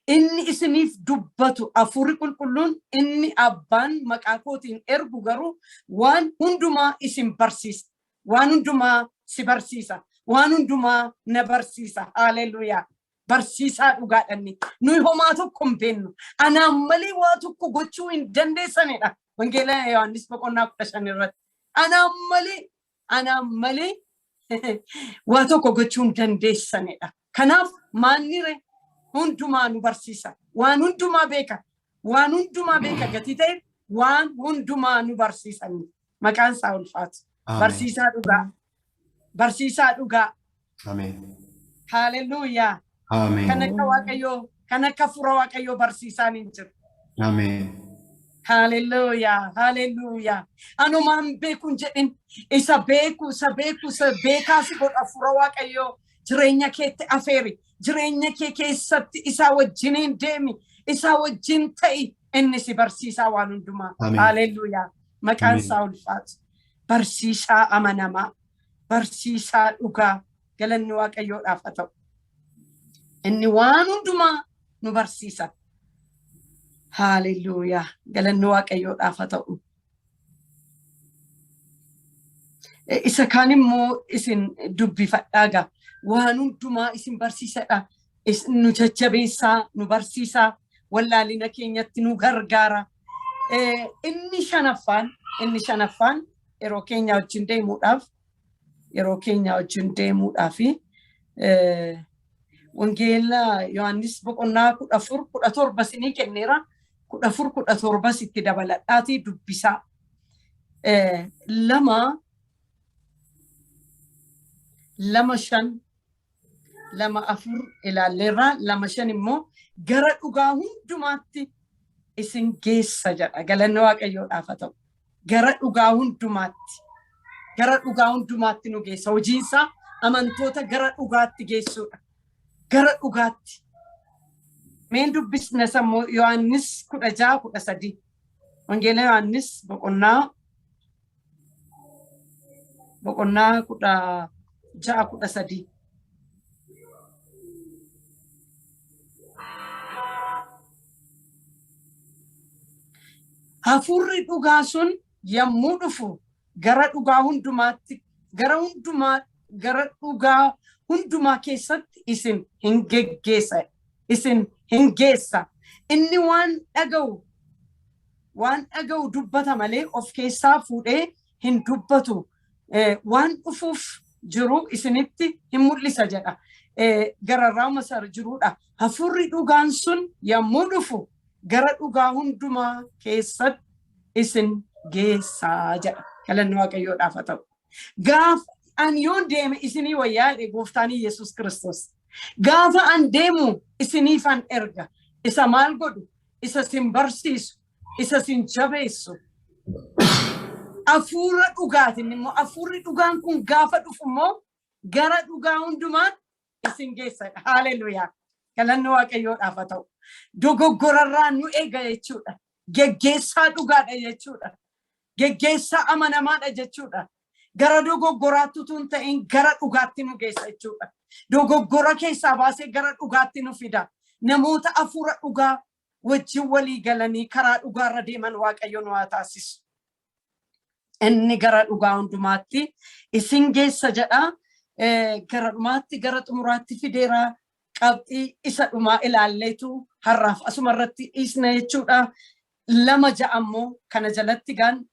Inni isiniif dubbatu hafuurri qulqulluun inni abbaan maqaa kootiin ergu garuu waan hundumaa isin barsiisa. Waan hundumaa si barsiisa. Waan hundumaa na barsiisa. Haleluuyaa. Barsiisaa dhugaadhanni. Nuyi homaa tokko hin beeknu. Anaan malee waa tokko gochuu hin dandeessanidha. Wangeela Yohaannis 15 irratti. Anaan malee waa tokko gochuu hin dandeessanidha. Kanaaf maannire hundumaa nu barsiisa. Waan hundumaa beeka. Waan hundumaa beeka gatii ta'e waan hundumaa nu barsiisan. Maqaan isaa ulfaatu. Barsiisaa dhugaa. Barsiisaa dhugaa. Ameen. Haleluuyaa. Ameen. Kan akka fura Waaqayyoo barsiisaan hin jiru. Ameen. Haleluuyaa. Haleluuyaa. Anumaan beekuun jedhin isa beekaa si godha fura Waaqayyoo jireenya keetti afeeri. Jireenya kee keessatti isaa wajjiniin deemi. Isaa wajjin ta'i inni si barsiisaa waan hundumaa. Haleluuyaa. Maqaan isaa ulfaatu. Barsiisaa amanamaa. Barsiisaa dhugaa. Galanni Waaqayyoodhaaf haa ta'u. Inni waan hundumaa nu barsiisa. Haleluuyaa. Galanni Waaqayyoodhaaf haa ta'u. Isa kaan immoo isin dubbifadhaagaa. Waan hundumaa isin barsiisadha. Nu jajjabeessaa, nu barsiisaa, wallaalina keenyatti nu gargaara. Inni shanaffaan yeroo keenya wajjin deemuudhaaf wangeela Yohaannis 14:17 sinii kenneera. 14:17 sitti dabaladhaatii dubbisaa. 2:5 2:4 ilaalleerra. 2:5 immoo gara dhugaa hundumaatti isin geessa jedha. Galanni Waaqayyoodhaaf haa ta'u. Gara dhugaa hundumaatti nu geessa. Hojiinsaa amantoota gara dhugaatti geessuudha. Gara dhugaatti. Meen dubbisna sammuu Yohaannis 16:13. Wangeela Yohaannis boqonnaa 16:13. Hafuurri dhugaa sun yommuu dhufu gara dhugaa hundumaa keessatti isin hin geessa. Inni waan dhaga'u dubbata malee of keessaa fuudhee hin dubbatu. Waan dhufuuf jiru isinitti hin mul'isa jedha. Gararraa masar jiruudha. Hafuurri dhugaan sun yommuu dhufu gara dhugaa hundumaa keessatti isin geessaa jedha. Galanni Waaqayyoodhaaf haa ta'u. Gaafa an yoon deeme isinii wayyaa gooftaan Yesuus Kiristoos. Gaafa an deemu isiniifan erga. Isa maal godhu? Isa sin barsiisu. Isa sin jabeessu. Hafuura dhugaatiin immoo hafuurri dhugaan kun gaafa dhufu immoo gara dhugaa hundumaan isin geessadha. Haleluuyaa. Galanni Waaqayyoodhaaf haa ta'u. Dogoggorarraan nu eega jechuudha. Geggeessaa dhugaadha jechuudha. Geggeessaa amanamaadha jechuudha. Gara dogoggoraatti utuu hin ta'in gara dhugaatti nu geessa jechuudha. Dogoggora keessaa baasee gara dhugaatti nu fida. Namoota hafuura dhugaa wajjin walii galanii karaa dhugaarra deeman Waaqayyo nu haa taasisu. Inni gara dhugaa hundumaatti isin geessa jedha. Gara dhumaatti gara xumuraatti fideera. Qabxii isa dhumaa ilaalleetu har'aaf asuma irratti dhiisna jechuudha. 2 ammoo kana jalatti gaan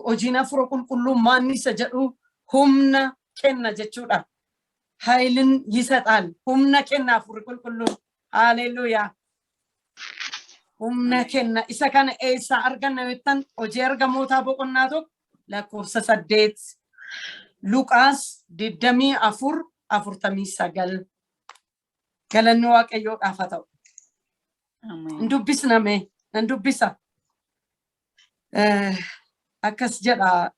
hojiin hafuura qulqullummaan isa jedhu humna kenna jechuudha. Haayilin yisataal humna kenna hafuurri qulqulluun. Haleluuyaa. humna kenna isa kana eessa arganna jettan hojii ergamootaa boqonnaa tokko lakkoofsa 8 Luqaas 24:49 galanni waaqayyoodhaaf haa ta'u. Dubbisname nan dubbisa akkas jedha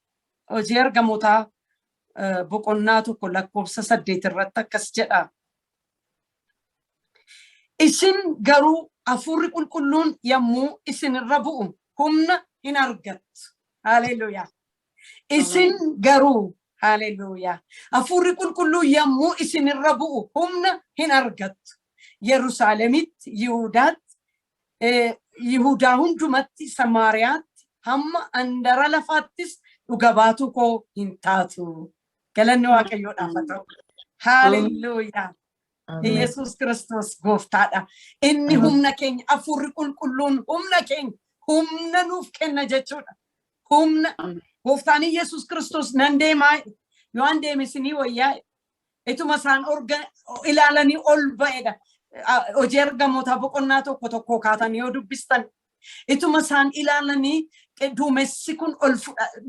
hojii ergamootaa boqonnaa tokko lakkoofsa 8 irratti akkas jedha. Isin garuu hafuurri qulqulluun yommuu isin irra bu'u humna hin argattu. Haleluuyaa. Isin garuu haleluuyaa. Hafuurri qulqulluun yommuu isin irra bu'u humna hin argattu. Yerusaalemitti, Yihuudaa hundumatti, Samaariyaatti, hamma andara lafaattis dhuga baatuu koo hin taatu. Galanni waaqayyoodhaaf haa ta'u. Haleluuyaa. Yesus Kristos gooftaadha. Inni humna keenya hafuurri qulqulluun humna keenya humna nuuf kenna jechuudha. Humna gooftaan Yesus Kristos nan deemaa yoo an deemesinii wayyaa ituma isaan ilaalanii ol ba'edha. Hojii ergamootaa boqonnaa tokko tokko kaatanii yoo dubbistan ituma isaan ilaalanii duumessi kun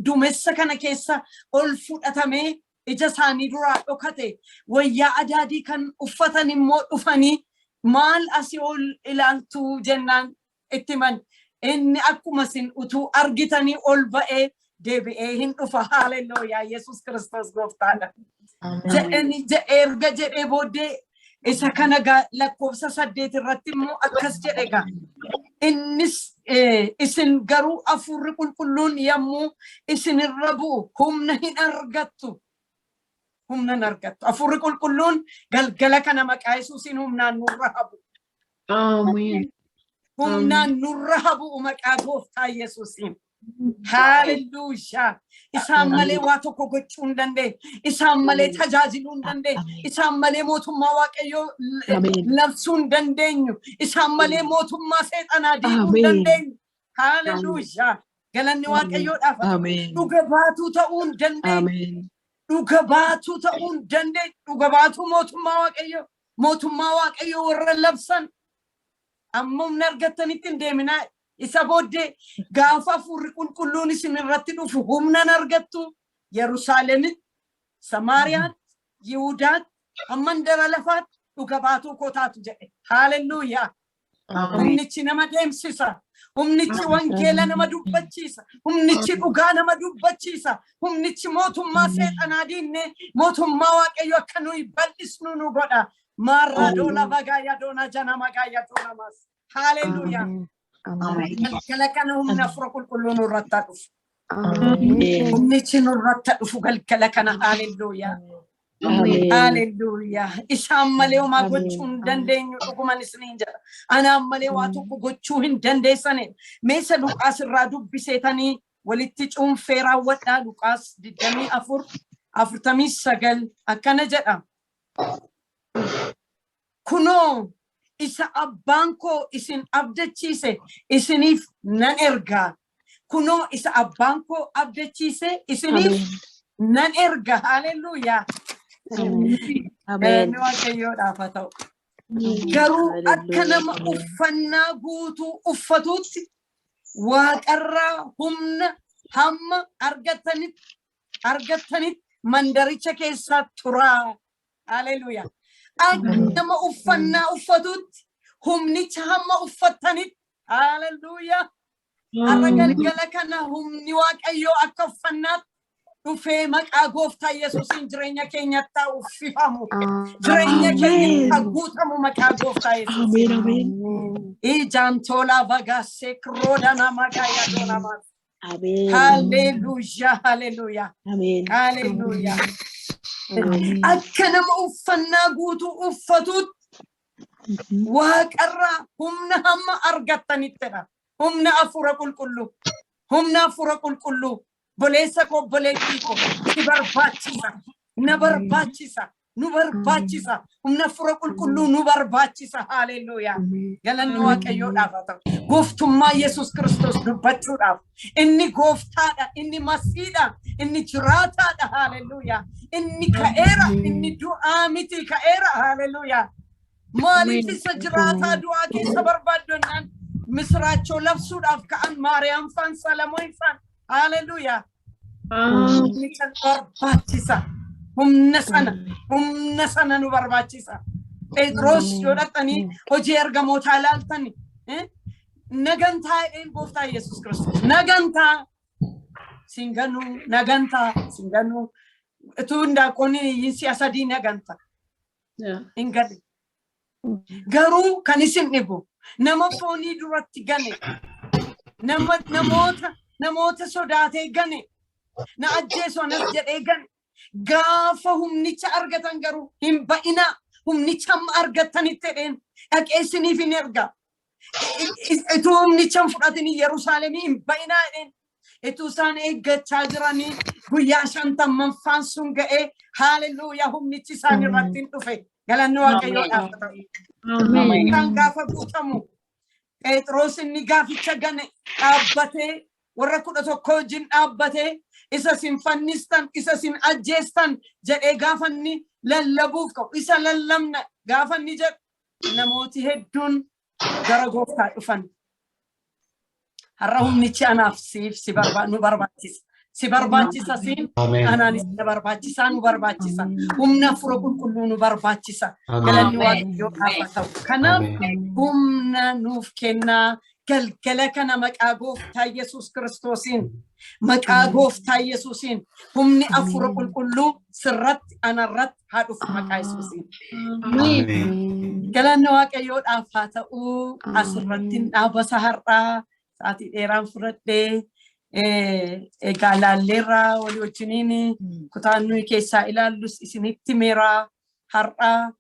duumessa kana keessa ol fudhatamee ija isaanii duraa dhokate wayyaa adaadii kan uffatan immoo dhufanii maal asii ol ilaaltu jennaan itti man inni akkuma isin utuu argitanii ol ba'ee deebi'ee hin dhufa. Haleluuyaa. Yesus Kristos gooftaadha. Erga jedhee booddee isa kana lakkoofsa 8 irratti immoo akkas jedhe gaa innis isin garuu hafuurri qulqulluun yommuu isin irra bu'u humna hin argattu. Humna hin argattu. Hafuurri qulqulluun galgala kana maqaa Yesuusiin humnaan nurra habu. Amiin. Humnaan nurra habu maqaa gooftaa Yesuusiin. Haleluuyaa. Isaan malee waa tokko gochuu hin dandeenye. Isaan malee tajaajiluu hin dandeenye. Isaan malee mootummaa waaqayyoo labsuu hin dandeenyu. Isaan malee mootummaa seexanaa diiguu hin dandeenyu. Haleluuyaa. Galanni waaqayyoodhaaf dhuga baatuu ta'uu hin dandeenye. Dhuga baatuu ta'uu hin dandeenye. Dhuga baatuu mootummaa waaqayyoo warra labsan amma humna argattanitti hin deeminaa. Isa booddee gaafa hafuurri qulqulluun isin irratti dhufu humna hin argattu. Yerusaalemitti, Samaariyaatti, Yihuudaatti, hamma andara lafaatti dhuga baatuu koo taatu jedhe. Haleluuyaa. Humnichi nama deemsisa. Humnichi wangeela nama dubbachiisa. Humnichi dhugaa nama dubbachiisa. Humnichi mootummaa seexanaa diinnee mootummaa waaqayyoo akka nuyi bal'isnu nu godha. Maarraa doona bagaayaa doona jana magaayaa doona mas. Haleluuyaa. Galgala kana humna hafuura qulqulluun nurratti dhufu. Humnichi nurratti dhufu galgala kana. Haleluuyaa. Haleluuyaa. Isaan malee homaa gochuu hin dandeenyu dhuguman isiniin jedha. Anaan malee waa tokko gochuu hin dandeessanidha. Meesa Luqaas irraa dubbiseetanii walitti cuunfee raawwadhaa. Luqaas 24:49 akkana jedha. Kunoo isa abbaan koo isin abdachiise isiniif nan ergaa. Kunoo isa abbaan koo abdachiise isiniif nan erga. Haleluuyaa. Amen. Waaqayyoodhaaf haa ta'u. Garuu akka nama uffannaa guutuu uffatuutti waaqarraa humna hamma argattanitti mandaricha keessaa turaa. Haleluuyaa. Nama uffannaa uffatuutti humnicha hamma uffatanitti. Haleluuyaa. Har'a galgala kana humni waaqayyoo akka uffannaatti dhufee maqaa gooftaa Yesuusiin jireenya keenyatti haa uffifamu. Jireenya keenyatti guutamu maqaa gooftaa Yesuusiin. Ijaan tolaa bagaasee kiroodana magaayaa doonamas. Haleluuyaa. Haleluuyaa. Haleluuyaa. Akka nama uffannaa guutuu uffatuutti waaqarraa humna hamma argattanittidha. Humna hafuura qulqulluu. Humna hafuura qulqulluu. Boleessa koo boleettii koo si barbaachisa. Na barbaachisa. Nu barbaachisa. Humna hafuura qulqulluu nu barbaachisa. Haleluuyaa. Galanni waaqayyoodhaaf haa ta'u. Gooftummaa Yesus Kristos dubbachuudhaaf. Inni gooftaadha. Inni masiidha. Inni jiraataadha. Haleluuyaa. Inni ka'eera. Inni du'aa miti ka'eera. Haleluuyaa. Maaliif isa jiraataa du'aa keessa barbaadonnaan misraachoo labsuudhaaf ka'an Maariyaam faan Salamoon faan haleluuyaa ni kan barbaachisa humna sana nu barbaachisa Petros yoo dhaqanii hojii ergamootaa ilaaltani nagantaa een gooftaa Yesuus Kiristoos nagantaa singanu tunda koni yinsi asadi naganta ingadi garu kanisin nibu nama foni duratti gane namoota sodaate gane na ajjeeso nas jedhe gane gaafa humnicha argatan garu himba'ina humnicha argatanitti dheen dhaqeessiniif hin erga itu humnicha fudhatanii Yerusaalemii himba'ina dheen itu san eeggachaa jiranii guyyaa 50 sun ga'ee haleluuyaa humnichi isaan irratti dhufe galanni waaqayyoodhaaf ta'u kan gaafa guutamu Petros inni gaaficha gane dhaabbatee warra 11 wajjin dhaabbatee isa sin fannistan isa sin ajjeestan jedhee gaafanni lallabuuf qabu isa lallamna gaafanni jedhu namooti hedduun gara gooftaa dhufan harahumnichi anaaf siif nu barbaachisa si barbaachisa siin anaanis na barbaachisa nu barbaachisa humna fura qulqulluu nu barbaachisa galanni waaqayyoodhaaf ta'u kanaaf humna nuuf kennaa galgala kana maqaa gooftaa Yesuus Kiristoosiin maqaa gooftaa Yesuusiin humni afura qulqulluu sirratti anarratti haa dhufu maqaa Yesuusiin galanni waaqayyoodhaaf haa ta'u asirratti dhaabasa har'aa ati dheeraan fudhadhee eegaalaalleerraa walii wajjiniin kutaan nuyi keessaa ilaallus isinitti meeraa har'aa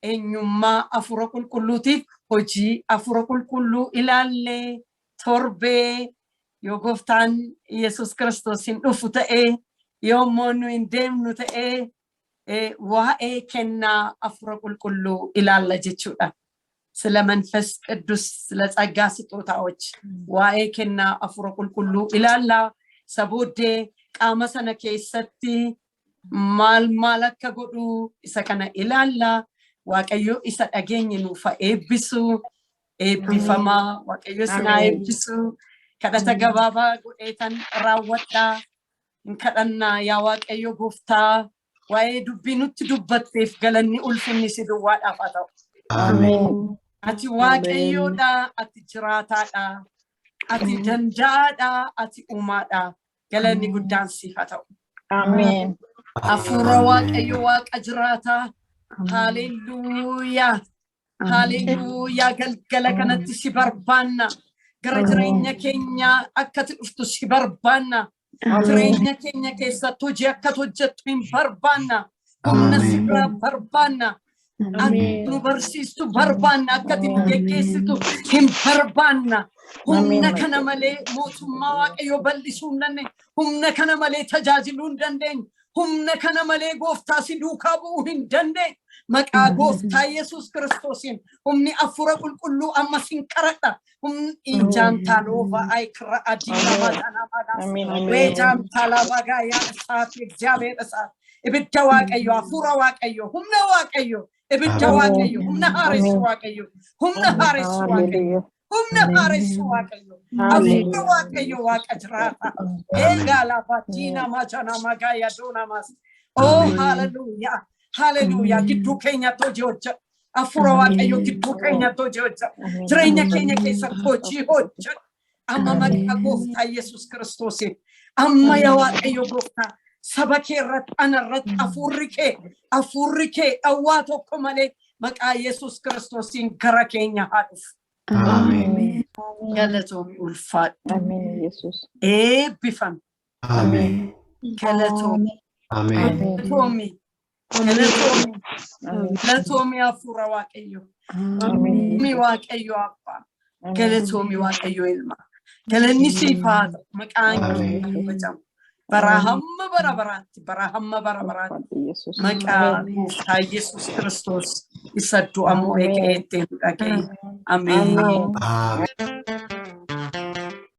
eenyummaa afura qulqulluutiif hojii afura qulqulluu ilaallee torbee yoo gooftaan Yesuus Kiristoosiin dhufu ta'ee yoommoo nu hin deemnu ta'ee waa'ee kennaa afura qulqulluu ilaalla jechuudha. ስለ መንፈስ ቅዱስ ስለ ጸጋ ስጦታዎች ዋኤ ከና አፍሮ ቁልቁሉ ኢላላ ሰቦዴ ቃመሰነ ከሰቲ ማልማለከ ጎዱ ኢሰከነ ኢላላ ዋቀዮ ኢሰ ዳገኝኑ ፈኤብሱ ኤቢፈማ ዋቀዮ ስና ኤብሱ ከዳተ ገባባ ጎዴተን ራወጣ እንከደና ያ ዋቀዮ ጎፍታ ዋኤ ዱቢኑት ዱበትፍ ገለኒ ኡልፍኒ ሲዱዋ ዳፋታው አሜን ati waaqayyoodha ati jiraataadha ati dandaadha ati uumaadha galanni guddaan siif haa ta'u amen afura waaqayyo waaqa jiraata haleluuyaa galgala kanatti si barbaanna gara jireenya keenya akkati dhuftu si barbaanna jireenya keenya keessatti hojii akkati hojjettu hin barbaanna humna sirraa barbaanna nu barsiistu barbaanna akkatiin geggeessitu hin barbaanna humna kana malee mootummaa waaqayyo bal'isuu hin dandeenye humna kana malee tajaajiluu hin dandeenye humna kana malee gooftaa si duukaa bu'uu hin dandeenye maqaa gooftaa Yesuus Kiristoosiin humni afura qulqulluu amma sin qaradha humni injaan taaloofa ayikra adiina matanamaadhaas weejaan taalaabagaa yaa isaati እግዚአብሔር እሳት ibidda waaqayyo afura waaqayyo humna waaqayyo ibidda waaqayyo humna haaressu waaqayyo humna haaressu waaqayyo humna haaressu waaqayyo afura waaqayyo waaqa jiraata eegala fatina machana magaya donamas oh hallelujah hallelujah giddu keenya tojocha afura waaqayyo giddu keenya tojocha jireenya keenya keessa tochi hocha amma maqaa gooftaa Yesuus Kiristoos amma yaa waaqayyo gooftaa sabake rat anarrat afurike awwa tokko malee maqaa Yesuus Kiristoosiin gara keenya haa dhufu amen galatoomii ulfaadhu amen Yesuus eebbifam amen galatoomii amen galatoomii afura waaqayyo amen waaqayyo abba galatoomii waaqayyo ilma galanni siifaa maqaan keenya Barahamma barabarati maka Yesus Kristus isa doamu eke amen.